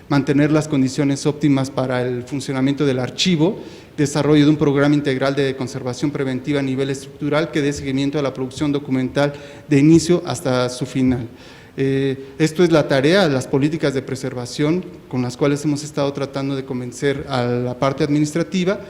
Mantener las condiciones óptimas para el funcionamiento del archivo, desarrollo de un programa integral de conservación preventiva a nivel estructural que dé seguimiento a la producción documental de inicio hasta su final. Esto es la tarea, las políticas de preservación con las cuales hemos estado tratando de convencer a la parte administrativa,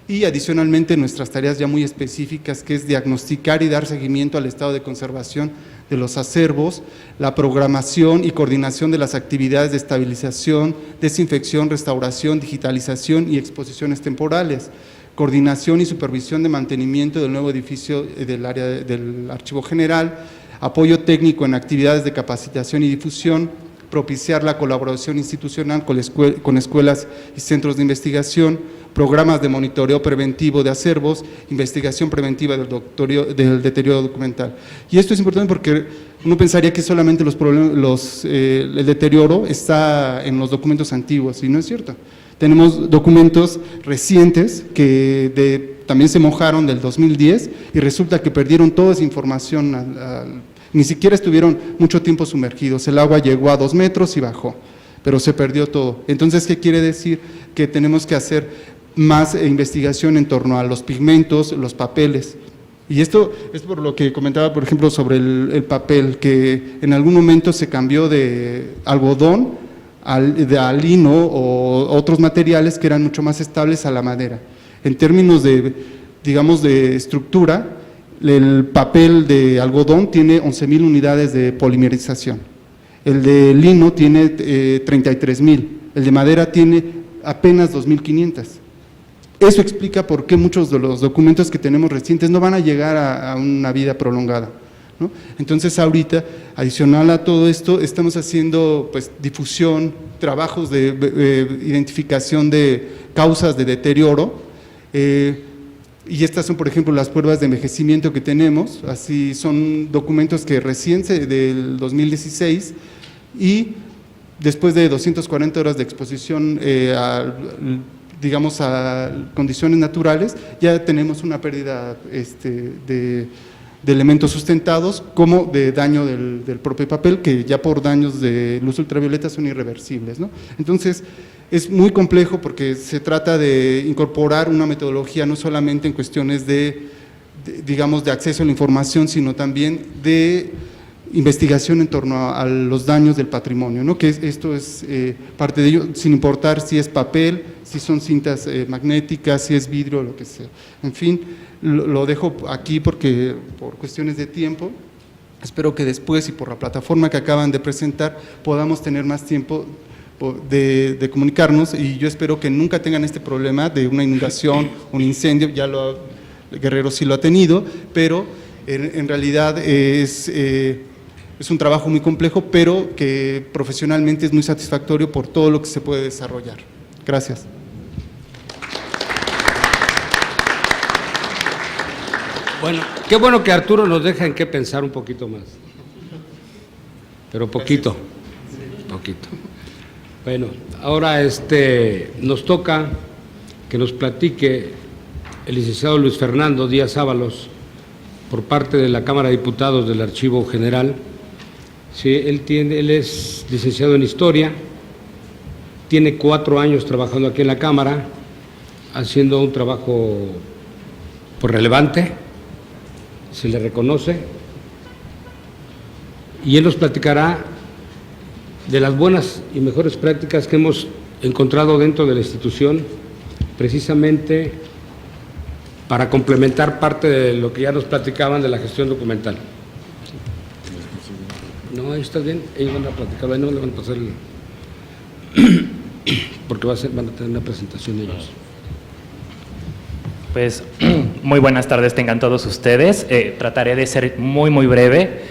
y adicionalmente nuestras tareas ya muy específicas, que es diagnosticar y dar seguimiento al estado de conservación de los acervos, la programación y coordinación de las actividades de estabilización, desinfección, restauración, digitalización y exposiciones temporales. coordinación y supervisión de mantenimiento del nuevo edificio del área del Archivo General, apoyo técnico en actividades de capacitación y difusión, propiciar la colaboración institucional con escuelas y centros de investigación, programas de monitoreo preventivo de acervos, investigación preventiva del deterioro documental. Y esto es importante porque uno pensaría que solamente el deterioro está en los documentos antiguos, y no es cierto. Tenemos documentos recientes que también se mojaron del 2010 y resulta que perdieron toda esa información, ni siquiera estuvieron mucho tiempo sumergidos, el agua llegó a 2 metros y bajó, pero se perdió todo. Entonces, ¿qué quiere decir? Que tenemos que hacer más investigación en torno a los pigmentos, los papeles. Y esto es por lo que comentaba, por ejemplo, sobre el papel, que en algún momento se cambió de algodón a lino o otros materiales que eran mucho más estables a la madera. En términos de, digamos, de estructura, el papel de algodón tiene 11,000 unidades de polimerización, el de lino tiene 33,000, el de madera tiene apenas 2,500. Eso explica por qué muchos de los documentos que tenemos recientes no van a llegar a una vida prolongada, ¿no? Entonces, ahorita, adicional a todo esto, estamos haciendo pues difusión, trabajos de identificación de causas de deterioro, y estas son, por ejemplo, las pruebas de envejecimiento que tenemos, así son documentos que recién del 2016, y después de 240 horas de exposición digamos, a condiciones naturales, ya tenemos una pérdida de elementos sustentados, como de daño del propio papel, que ya por daños de luz ultravioleta son irreversibles, ¿no? Entonces, es muy complejo porque se trata de incorporar una metodología no solamente en cuestiones digamos, de acceso a la información, sino también de investigación en torno a los daños del patrimonio, ¿no? Que esto es parte de ello, sin importar si es papel, si son cintas magnéticas, si es vidrio, lo que sea. En fin, lo dejo aquí porque por cuestiones de tiempo, espero que después y por la plataforma que acaban de presentar podamos tener más tiempo de comunicarnos, y yo espero que nunca tengan este problema de una inundación, un incendio. Guerrero sí lo ha tenido, pero en realidad es un trabajo muy complejo, pero que profesionalmente es muy satisfactorio por todo lo que se puede desarrollar. Gracias. Bueno, qué bueno que Arturo nos deja en qué pensar un poquito más, pero poquito. Bueno, ahora nos toca que nos platique el licenciado Luis Fernando Díaz Ábalos, por parte de la Cámara de Diputados del Archivo General. Sí, él es licenciado en Historia, tiene 4 años trabajando aquí en la Cámara, haciendo un trabajo pues relevante, se le reconoce, y él nos platicará de las buenas y mejores prácticas que hemos encontrado dentro de la institución, precisamente para complementar parte de lo que ya nos platicaban de la gestión documental. No, ahí está bien, ellos van a platicarlo, ahí no le van a pasar porque van a tener una presentación de ellos. Pues muy buenas tardes tengan todos ustedes. Trataré de ser muy breve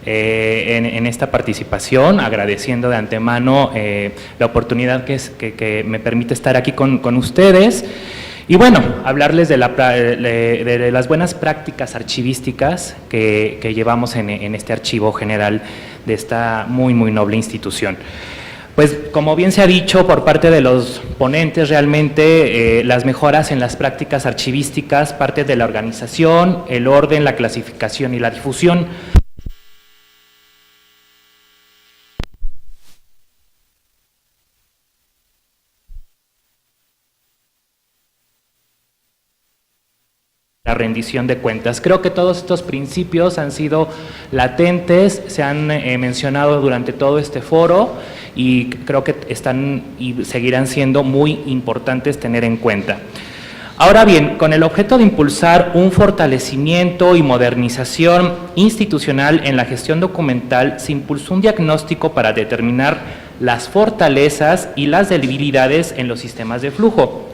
en esta participación, agradeciendo de antemano la oportunidad que me permite estar aquí con ustedes. Y bueno, hablarles de las buenas prácticas archivísticas que llevamos en este Archivo General de esta muy noble institución. Pues como bien se ha dicho por parte de los ponentes, realmente las mejoras en las prácticas archivísticas parte de la organización, el orden, la clasificación y la difusión. La rendición de cuentas. Creo que todos estos principios han sido latentes, se han mencionado durante todo este foro, y creo que están y seguirán siendo muy importantes tener en cuenta. Ahora bien, con el objeto de impulsar un fortalecimiento y modernización institucional en la gestión documental, se impulsó un diagnóstico para determinar las fortalezas y las debilidades en los sistemas de flujo.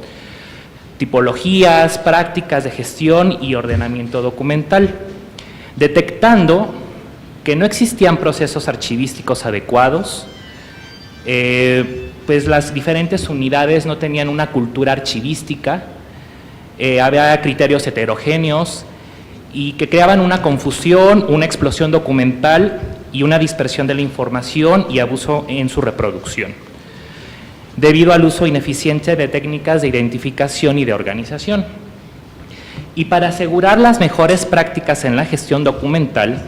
tipologías, prácticas de gestión y ordenamiento documental, detectando que no existían procesos archivísticos adecuados, pues las diferentes unidades no tenían una cultura archivística, había criterios heterogéneos y que creaban una confusión, una explosión documental y una dispersión de la información y abuso en su reproducción, debido al uso ineficiente de técnicas de identificación y de organización. Y para asegurar las mejores prácticas en la gestión documental,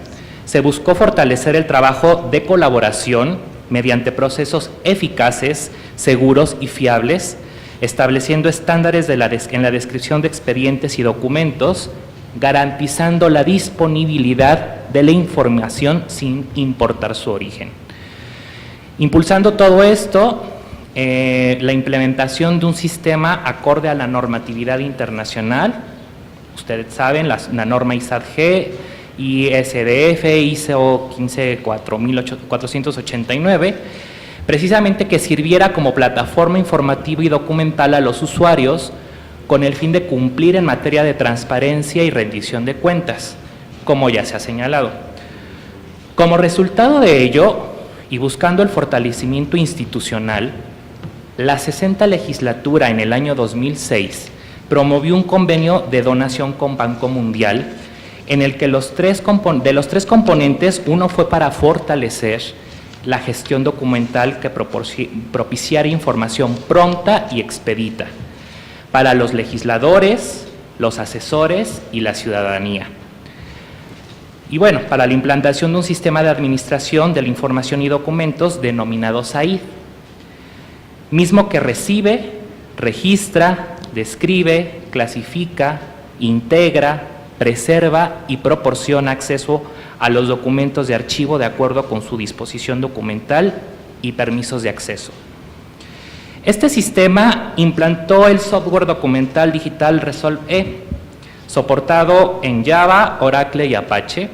se buscó fortalecer el trabajo de colaboración mediante procesos eficaces, seguros y fiables, estableciendo estándares en la descripción de expedientes y documentos, garantizando la disponibilidad de la información sin importar su origen. Impulsando todo esto, la implementación de un sistema acorde a la normatividad internacional, ustedes saben, la norma ISAT-G, ISDF, ISO 15489, precisamente que sirviera como plataforma informativa y documental a los usuarios con el fin de cumplir en materia de transparencia y rendición de cuentas, como ya se ha señalado. Como resultado de ello, y buscando el fortalecimiento institucional, la 60ª legislatura en el año 2006 promovió un convenio de donación con Banco Mundial en el que de los tres componentes, uno fue para fortalecer la gestión documental que propiciara información pronta y expedita para los legisladores, los asesores y la ciudadanía. Y bueno, para la implantación de un sistema de administración de la información y documentos denominado SAID, mismo que recibe, registra, describe, clasifica, integra, preserva y proporciona acceso a los documentos de archivo de acuerdo con su disposición documental y permisos de acceso. Este sistema implantó el software documental digital Resolve-E, soportado en Java, Oracle y Apache,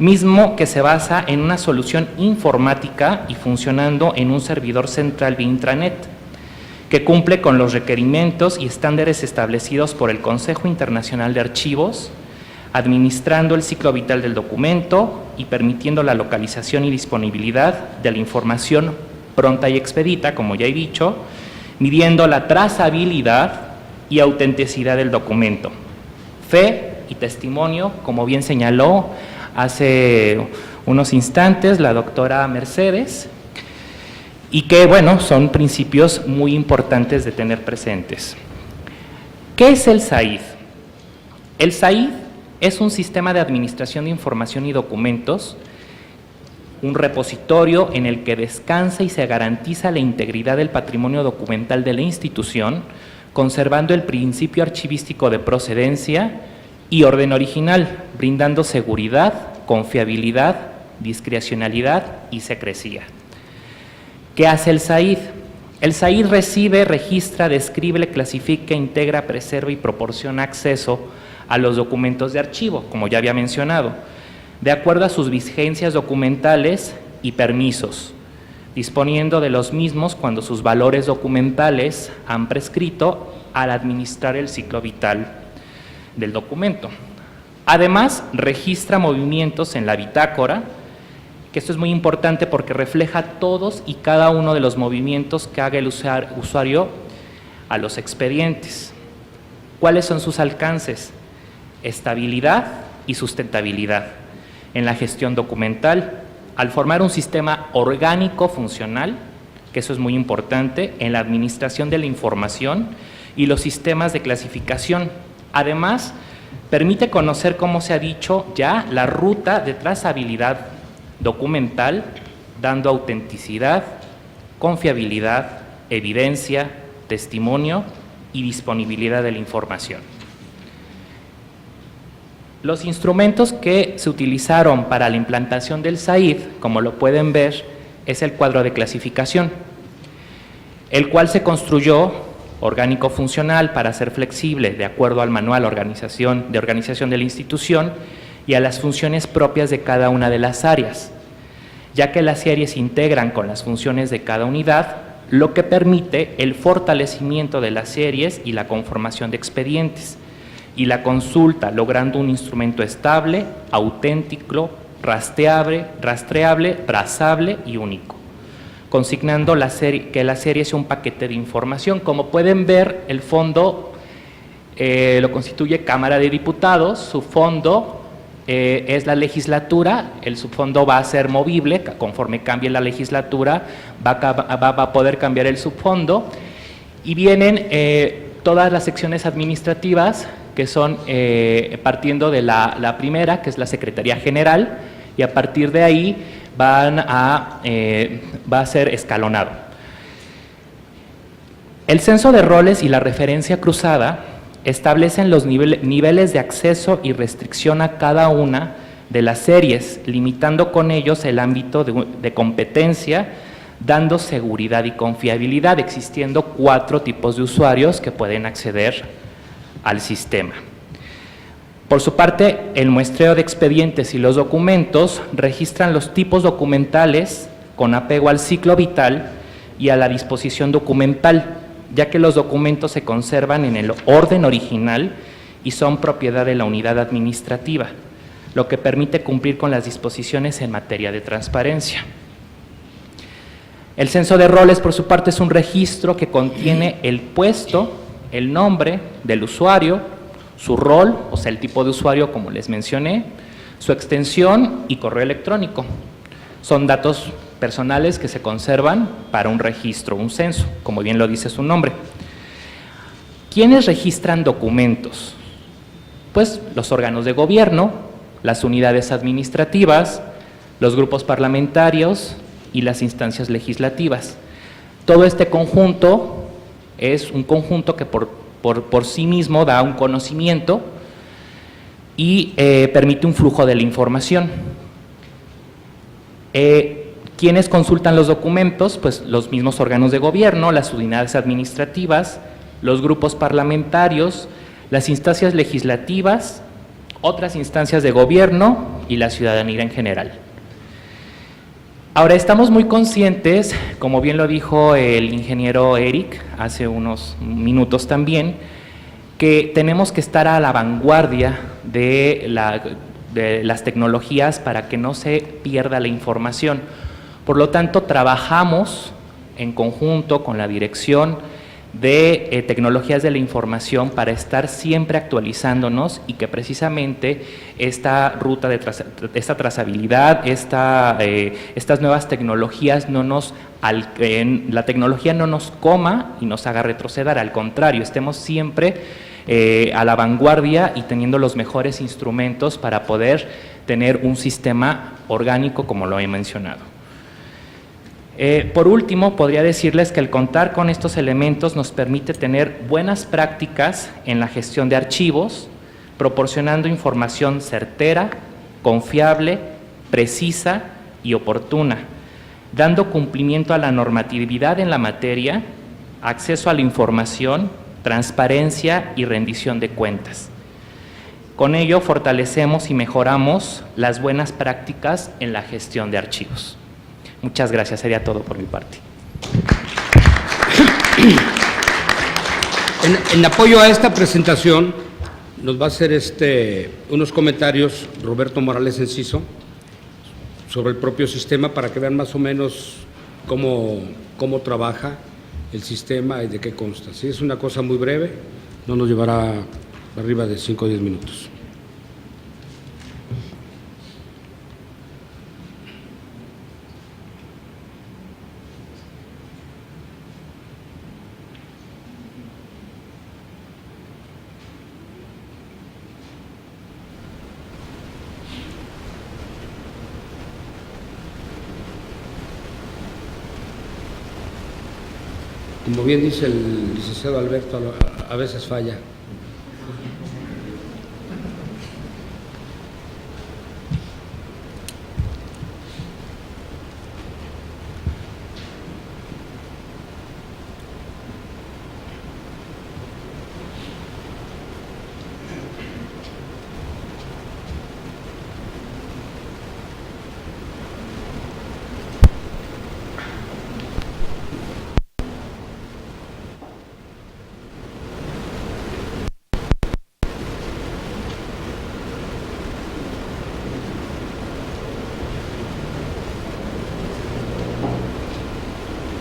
mismo que se basa en una solución informática y funcionando en un servidor central vía intranet, que cumple con los requerimientos y estándares establecidos por el Consejo Internacional de Archivos, administrando el ciclo vital del documento y permitiendo la localización y disponibilidad de la información pronta y expedita, como ya he dicho, midiendo la trazabilidad y autenticidad del documento. Fe y testimonio, como bien señaló hace unos instantes la doctora Mercedes, y que, bueno, son principios muy importantes de tener presentes. ¿Qué es el SAID? El SAID es un sistema de administración de información y documentos, un repositorio en el que descansa y se garantiza la integridad del patrimonio documental de la institución, conservando el principio archivístico de procedencia y orden original, brindando seguridad, confiabilidad, discrecionalidad y secrecía. ¿Qué hace el SAID? El SAID recibe, registra, describe, clasifica, integra, preserva y proporciona acceso a los documentos de archivo, como ya había mencionado, de acuerdo a sus vigencias documentales y permisos, disponiendo de los mismos cuando sus valores documentales han prescrito al administrar el ciclo vital del documento. Además, registra movimientos en la bitácora, que esto es muy importante porque refleja todos y cada uno de los movimientos que haga el usuario a los expedientes. ¿Cuáles son sus alcances? Estabilidad y sustentabilidad en la gestión documental, al formar un sistema orgánico funcional, que eso es muy importante, en la administración de la información y los sistemas de clasificación. Además, permite conocer, como se ha dicho ya, la ruta de trazabilidad documental, dando autenticidad, confiabilidad, evidencia, testimonio y disponibilidad de la información. Los instrumentos que se utilizaron para la implantación del SAID, como lo pueden ver, es el cuadro de clasificación, el cual se construyó orgánico funcional para ser flexible de acuerdo al manual de organización de la institución y a las funciones propias de cada una de las áreas, ya que las series se integran con las funciones de cada unidad, lo que permite el fortalecimiento de las series y la conformación de expedientes, y la consulta, logrando un instrumento estable, auténtico, rastreable, trazable y único, consignando que la serie sea un paquete de información. Como pueden ver, el fondo lo constituye Cámara de Diputados, su fondo es la legislatura, el subfondo va a ser movible, conforme cambie la legislatura va a poder cambiar el subfondo, y vienen todas las secciones administrativas, que son partiendo de la primera, que es la Secretaría General, y a partir de ahí va a ser escalonado. El censo de roles y la referencia cruzada establecen los niveles de acceso y restricción a cada una de las series, limitando con ellos el ámbito de competencia, dando seguridad y confiabilidad, existiendo 4 tipos de usuarios que pueden acceder al sistema. Por su parte, el muestreo de expedientes y los documentos registran los tipos documentales con apego al ciclo vital y a la disposición documental, ya que los documentos se conservan en el orden original y son propiedad de la unidad administrativa, lo que permite cumplir con las disposiciones en materia de transparencia. El censo de roles, por su parte, es un registro que contiene el puesto, el nombre del usuario, su rol, o sea, el tipo de usuario, como les mencioné, su extensión y correo electrónico. Son datos personales que se conservan para un registro, un censo, como bien lo dice su nombre. ¿Quiénes registran documentos? Pues los órganos de gobierno, las unidades administrativas, los grupos parlamentarios y las instancias legislativas. Todo este conjunto es un conjunto que por sí mismo da un conocimiento y permite un flujo de la información. ¿Quiénes consultan los documentos? Pues los mismos órganos de gobierno, las unidades administrativas, los grupos parlamentarios, las instancias legislativas, otras instancias de gobierno y la ciudadanía en general. Ahora, estamos muy conscientes, como bien lo dijo el ingeniero Eric hace unos minutos también, que tenemos que estar a la vanguardia de las tecnologías para que no se pierda la información. Por lo tanto, trabajamos en conjunto con la Dirección de Tecnologías de la Información para estar siempre actualizándonos y que precisamente esta ruta de esta trazabilidad, estas nuevas tecnologías la tecnología no nos coma y nos haga retroceder, al contrario, estemos siempre a la vanguardia y teniendo los mejores instrumentos para poder tener un sistema orgánico como lo he mencionado. Por último, podría decirles que el contar con estos elementos nos permite tener buenas prácticas en la gestión de archivos, proporcionando información certera, confiable, precisa y oportuna, dando cumplimiento a la normatividad en la materia, acceso a la información, transparencia y rendición de cuentas. Con ello fortalecemos y mejoramos las buenas prácticas en la gestión de archivos. Muchas gracias, sería todo por mi parte. En apoyo a esta presentación, nos va a hacer unos comentarios Roberto Morales Enciso sobre el propio sistema para que vean más o menos cómo trabaja el sistema y de qué consta. Sí, es una cosa muy breve, no nos llevará arriba de 5 o 10 minutos. Como bien dice el licenciado Alberto, a veces falla.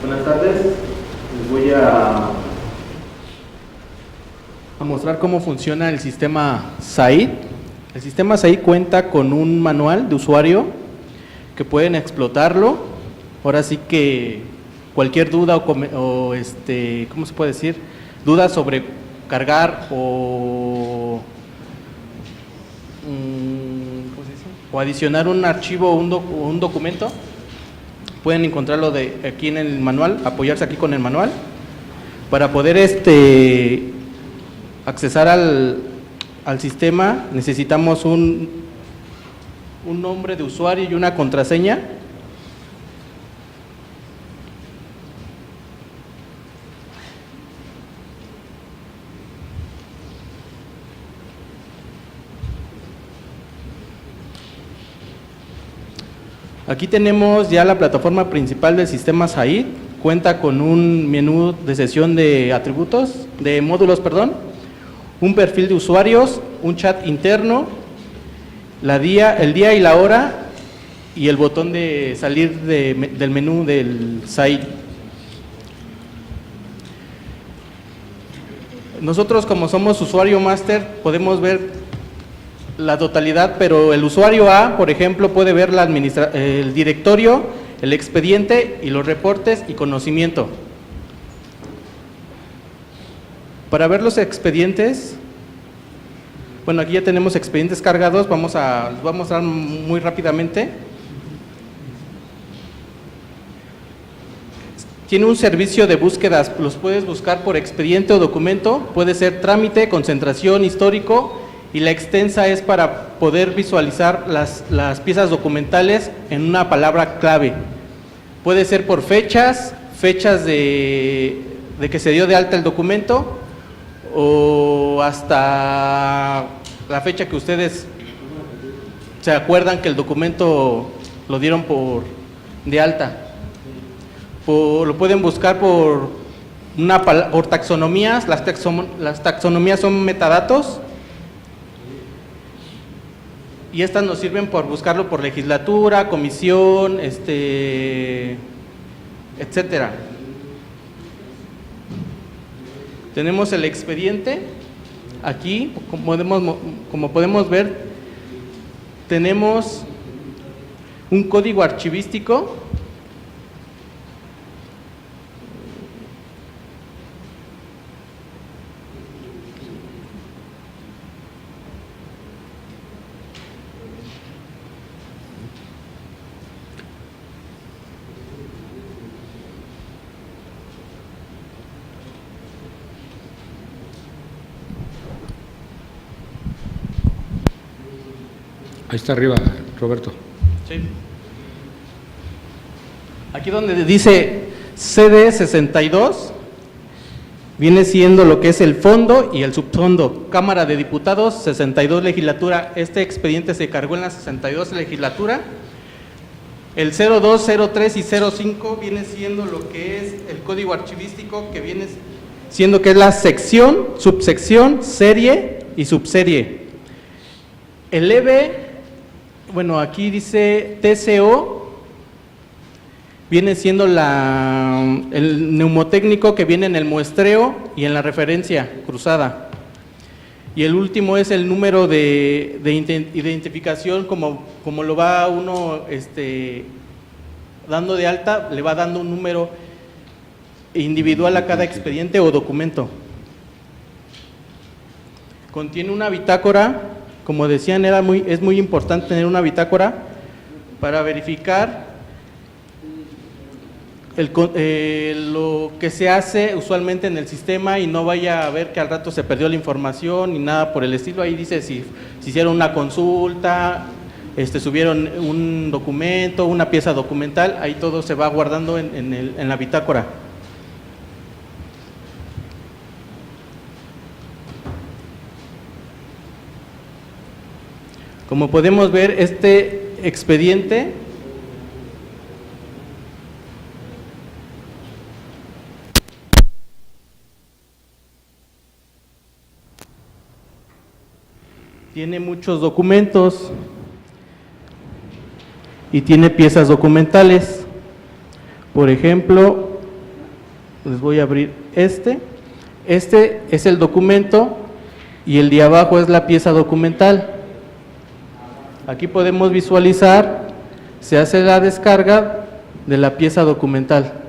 Buenas tardes, les voy a mostrar cómo funciona el sistema SAID. El sistema SAID cuenta con un manual de usuario que pueden explotarlo. Ahora sí que cualquier duda ¿cómo se puede decir? Dudas sobre cargar o adicionar un archivo o un documento, pueden encontrarlo aquí en el manual, apoyarse aquí con el manual, para poder accesar al sistema. Necesitamos un nombre de usuario y una contraseña. Aquí tenemos ya la plataforma principal del sistema SAID. Cuenta con un menú de sesión de atributos, de módulos, perdón, un perfil de usuarios, un chat interno, el día y la hora y el botón de salir del menú del SAID. Nosotros, como somos usuario máster, podemos ver la totalidad, pero el usuario A, por ejemplo, puede ver el directorio, el expediente y los reportes y conocimiento. Para ver los expedientes, bueno, aquí ya tenemos expedientes cargados, les voy a mostrar muy rápidamente. Tiene un servicio de búsquedas, los puedes buscar por expediente o documento, puede ser trámite, concentración, histórico, y la extensa es para poder visualizar las piezas documentales en una palabra clave. Puede ser por fechas de que se dio de alta el documento, o hasta la fecha que ustedes se acuerdan que el documento lo dieron de alta. Lo pueden buscar por taxonomías. Las taxonomías son metadatos, y estas nos sirven por buscarlo por legislatura, comisión, etcétera. Tenemos el expediente. Aquí, como podemos ver, tenemos un código archivístico. Ahí está arriba, Roberto. Sí. Aquí donde dice CD62, viene siendo lo que es el fondo y el subfondo. Cámara de Diputados, 62 legislatura. Este expediente se cargó en la 62 legislatura. El 02, 03 y 05 viene siendo lo que es el código archivístico, que viene siendo que es la sección, subsección, serie y subserie. El EVE, bueno, aquí dice TCO, viene siendo el neumotécnico que viene en el muestreo y en la referencia cruzada. Y el último es el número de identificación, como lo va uno dando de alta, le va dando un número individual a cada expediente o documento. Contiene una bitácora, como decían, es muy importante tener una bitácora para verificar lo que se hace usualmente en el sistema, y no vaya a ver que al rato se perdió la información ni nada por el estilo. Ahí dice si hicieron una consulta, subieron un documento, una pieza documental, ahí todo se va guardando en la bitácora. Como podemos ver, este expediente tiene muchos documentos y tiene piezas documentales. Por ejemplo, les voy a abrir este es el documento y el de abajo es la pieza documental. Aquí podemos visualizar, se hace la descarga de la pieza documental.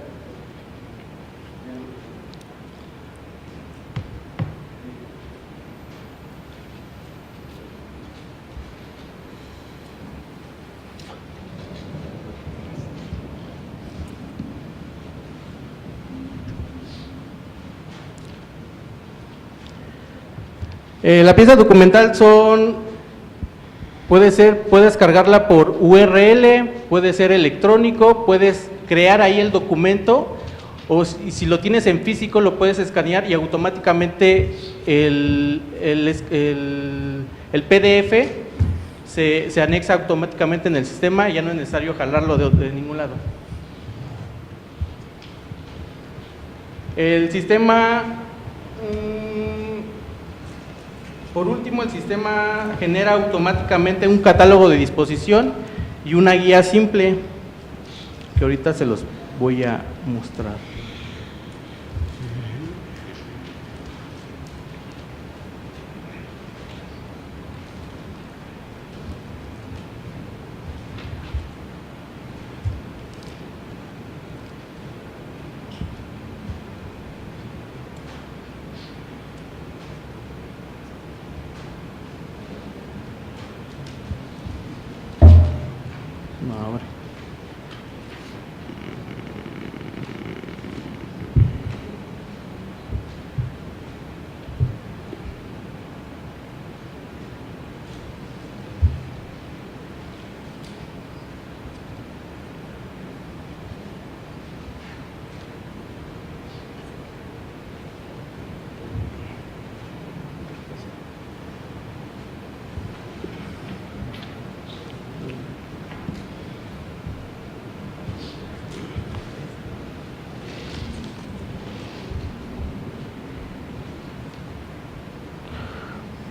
La pieza documental puedes cargarla por URL, puede ser electrónico, puedes crear ahí el documento, o si lo tienes en físico lo puedes escanear y automáticamente el PDF se anexa automáticamente en el sistema y ya no es necesario jalarlo de ningún lado. El sistema... Por último, el sistema genera automáticamente un catálogo de disposición y una guía simple, que ahorita se los voy a mostrar. No, ahora.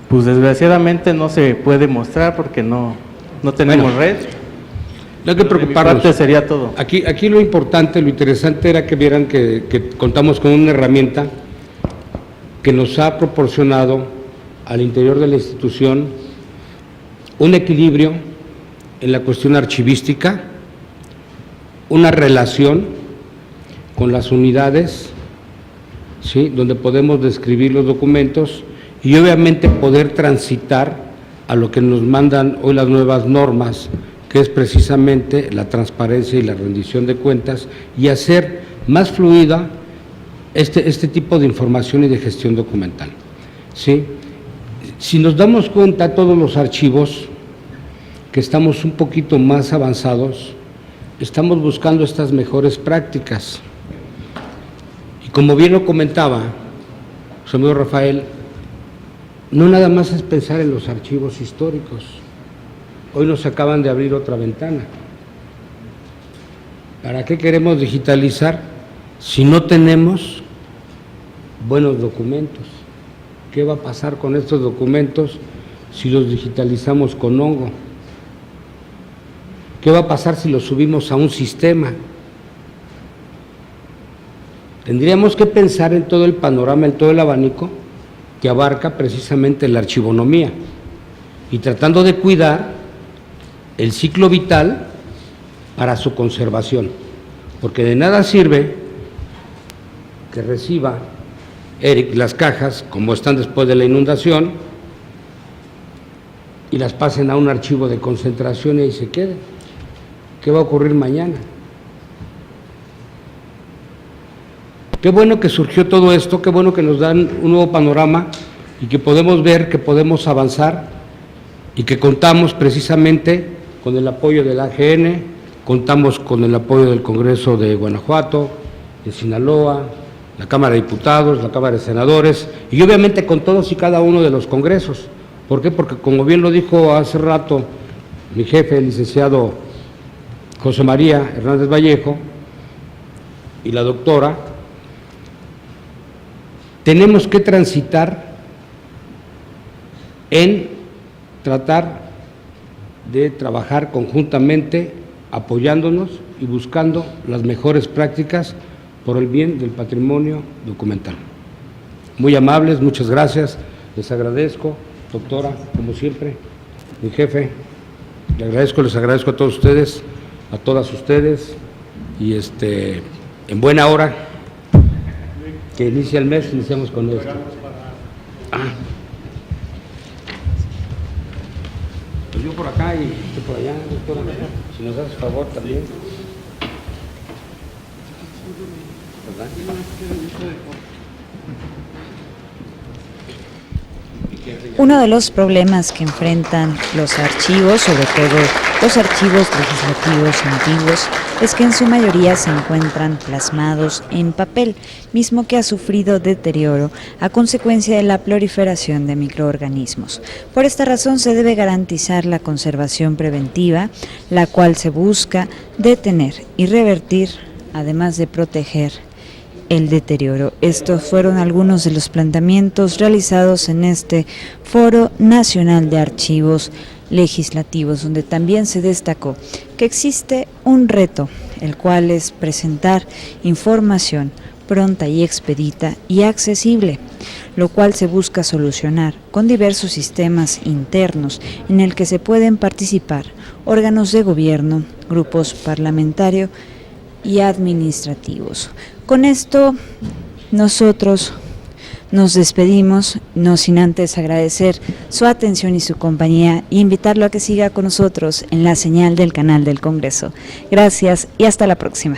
Pues desgraciadamente no se puede mostrar porque no tenemos red. No hay que preocuparnos. De mi parte sería todo. Aquí lo importante, lo interesante era que vieran que contamos con una herramienta que nos ha proporcionado al interior de la institución un equilibrio en la cuestión archivística, una relación con las unidades, ¿sí?, donde podemos describir los documentos y obviamente poder transitar a lo que nos mandan hoy las nuevas normas, que es precisamente la transparencia y la rendición de cuentas, y hacer más fluida este tipo de información y de gestión documental, ¿sí? Si nos damos cuenta, todos los archivos que estamos un poquito más avanzados, estamos buscando estas mejores prácticas. Y como bien lo comentaba su amigo Rafael, no nada más es pensar en los archivos históricos. Hoy nos acaban de abrir otra ventana. ¿Para qué queremos digitalizar si no tenemos buenos documentos? ¿Qué va a pasar con estos documentos si los digitalizamos con hongo? ¿Qué va a pasar si los subimos a un sistema? Tendríamos que pensar en todo el panorama, en todo el abanico que abarca precisamente la archivonomía y tratando de cuidar el ciclo vital para su conservación, porque de nada sirve que reciba Eric las cajas como están después de la inundación y las pasen a un archivo de concentración y ahí se queden. ¿Qué va a ocurrir mañana? Qué bueno que surgió todo esto, qué bueno que nos dan un nuevo panorama y que podemos ver, que podemos avanzar y que contamos precisamente con el apoyo del AGN, contamos con el apoyo del Congreso de Guanajuato, de Sinaloa, la Cámara de Diputados, la Cámara de Senadores y obviamente con todos y cada uno de los congresos. ¿Por qué? Porque como bien lo dijo hace rato mi jefe, el licenciado José María Hernández Vallejo y la doctora, tenemos que transitar en tratar de trabajar conjuntamente, apoyándonos y buscando las mejores prácticas por el bien del patrimonio documental. Muy amables, muchas gracias, les agradezco, doctora, como siempre, mi jefe, les agradezco a todos ustedes, a todas ustedes, y en buena hora, que inicia el mes, iniciamos con esto. Pues yo por acá y usted por allá, doctora, si nos hace favor también. ¿Verdad? Uno de los problemas que enfrentan los archivos, sobre todo los archivos legislativos antiguos, es que en su mayoría se encuentran plasmados en papel, mismo que ha sufrido deterioro a consecuencia de la proliferación de microorganismos. Por esta razón se debe garantizar la conservación preventiva, la cual se busca detener y revertir, además de proteger el deterioro. Estos fueron algunos de los planteamientos realizados en este Foro Nacional de Archivos Legislativos, donde también se destacó que existe un reto, el cual es presentar información pronta y expedita y accesible, lo cual se busca solucionar con diversos sistemas internos en el que se pueden participar órganos de gobierno, grupos parlamentarios y administrativos. Con esto nosotros nos despedimos, no sin antes agradecer su atención y su compañía e invitarlo a que siga con nosotros en la señal del canal del Congreso. Gracias y hasta la próxima.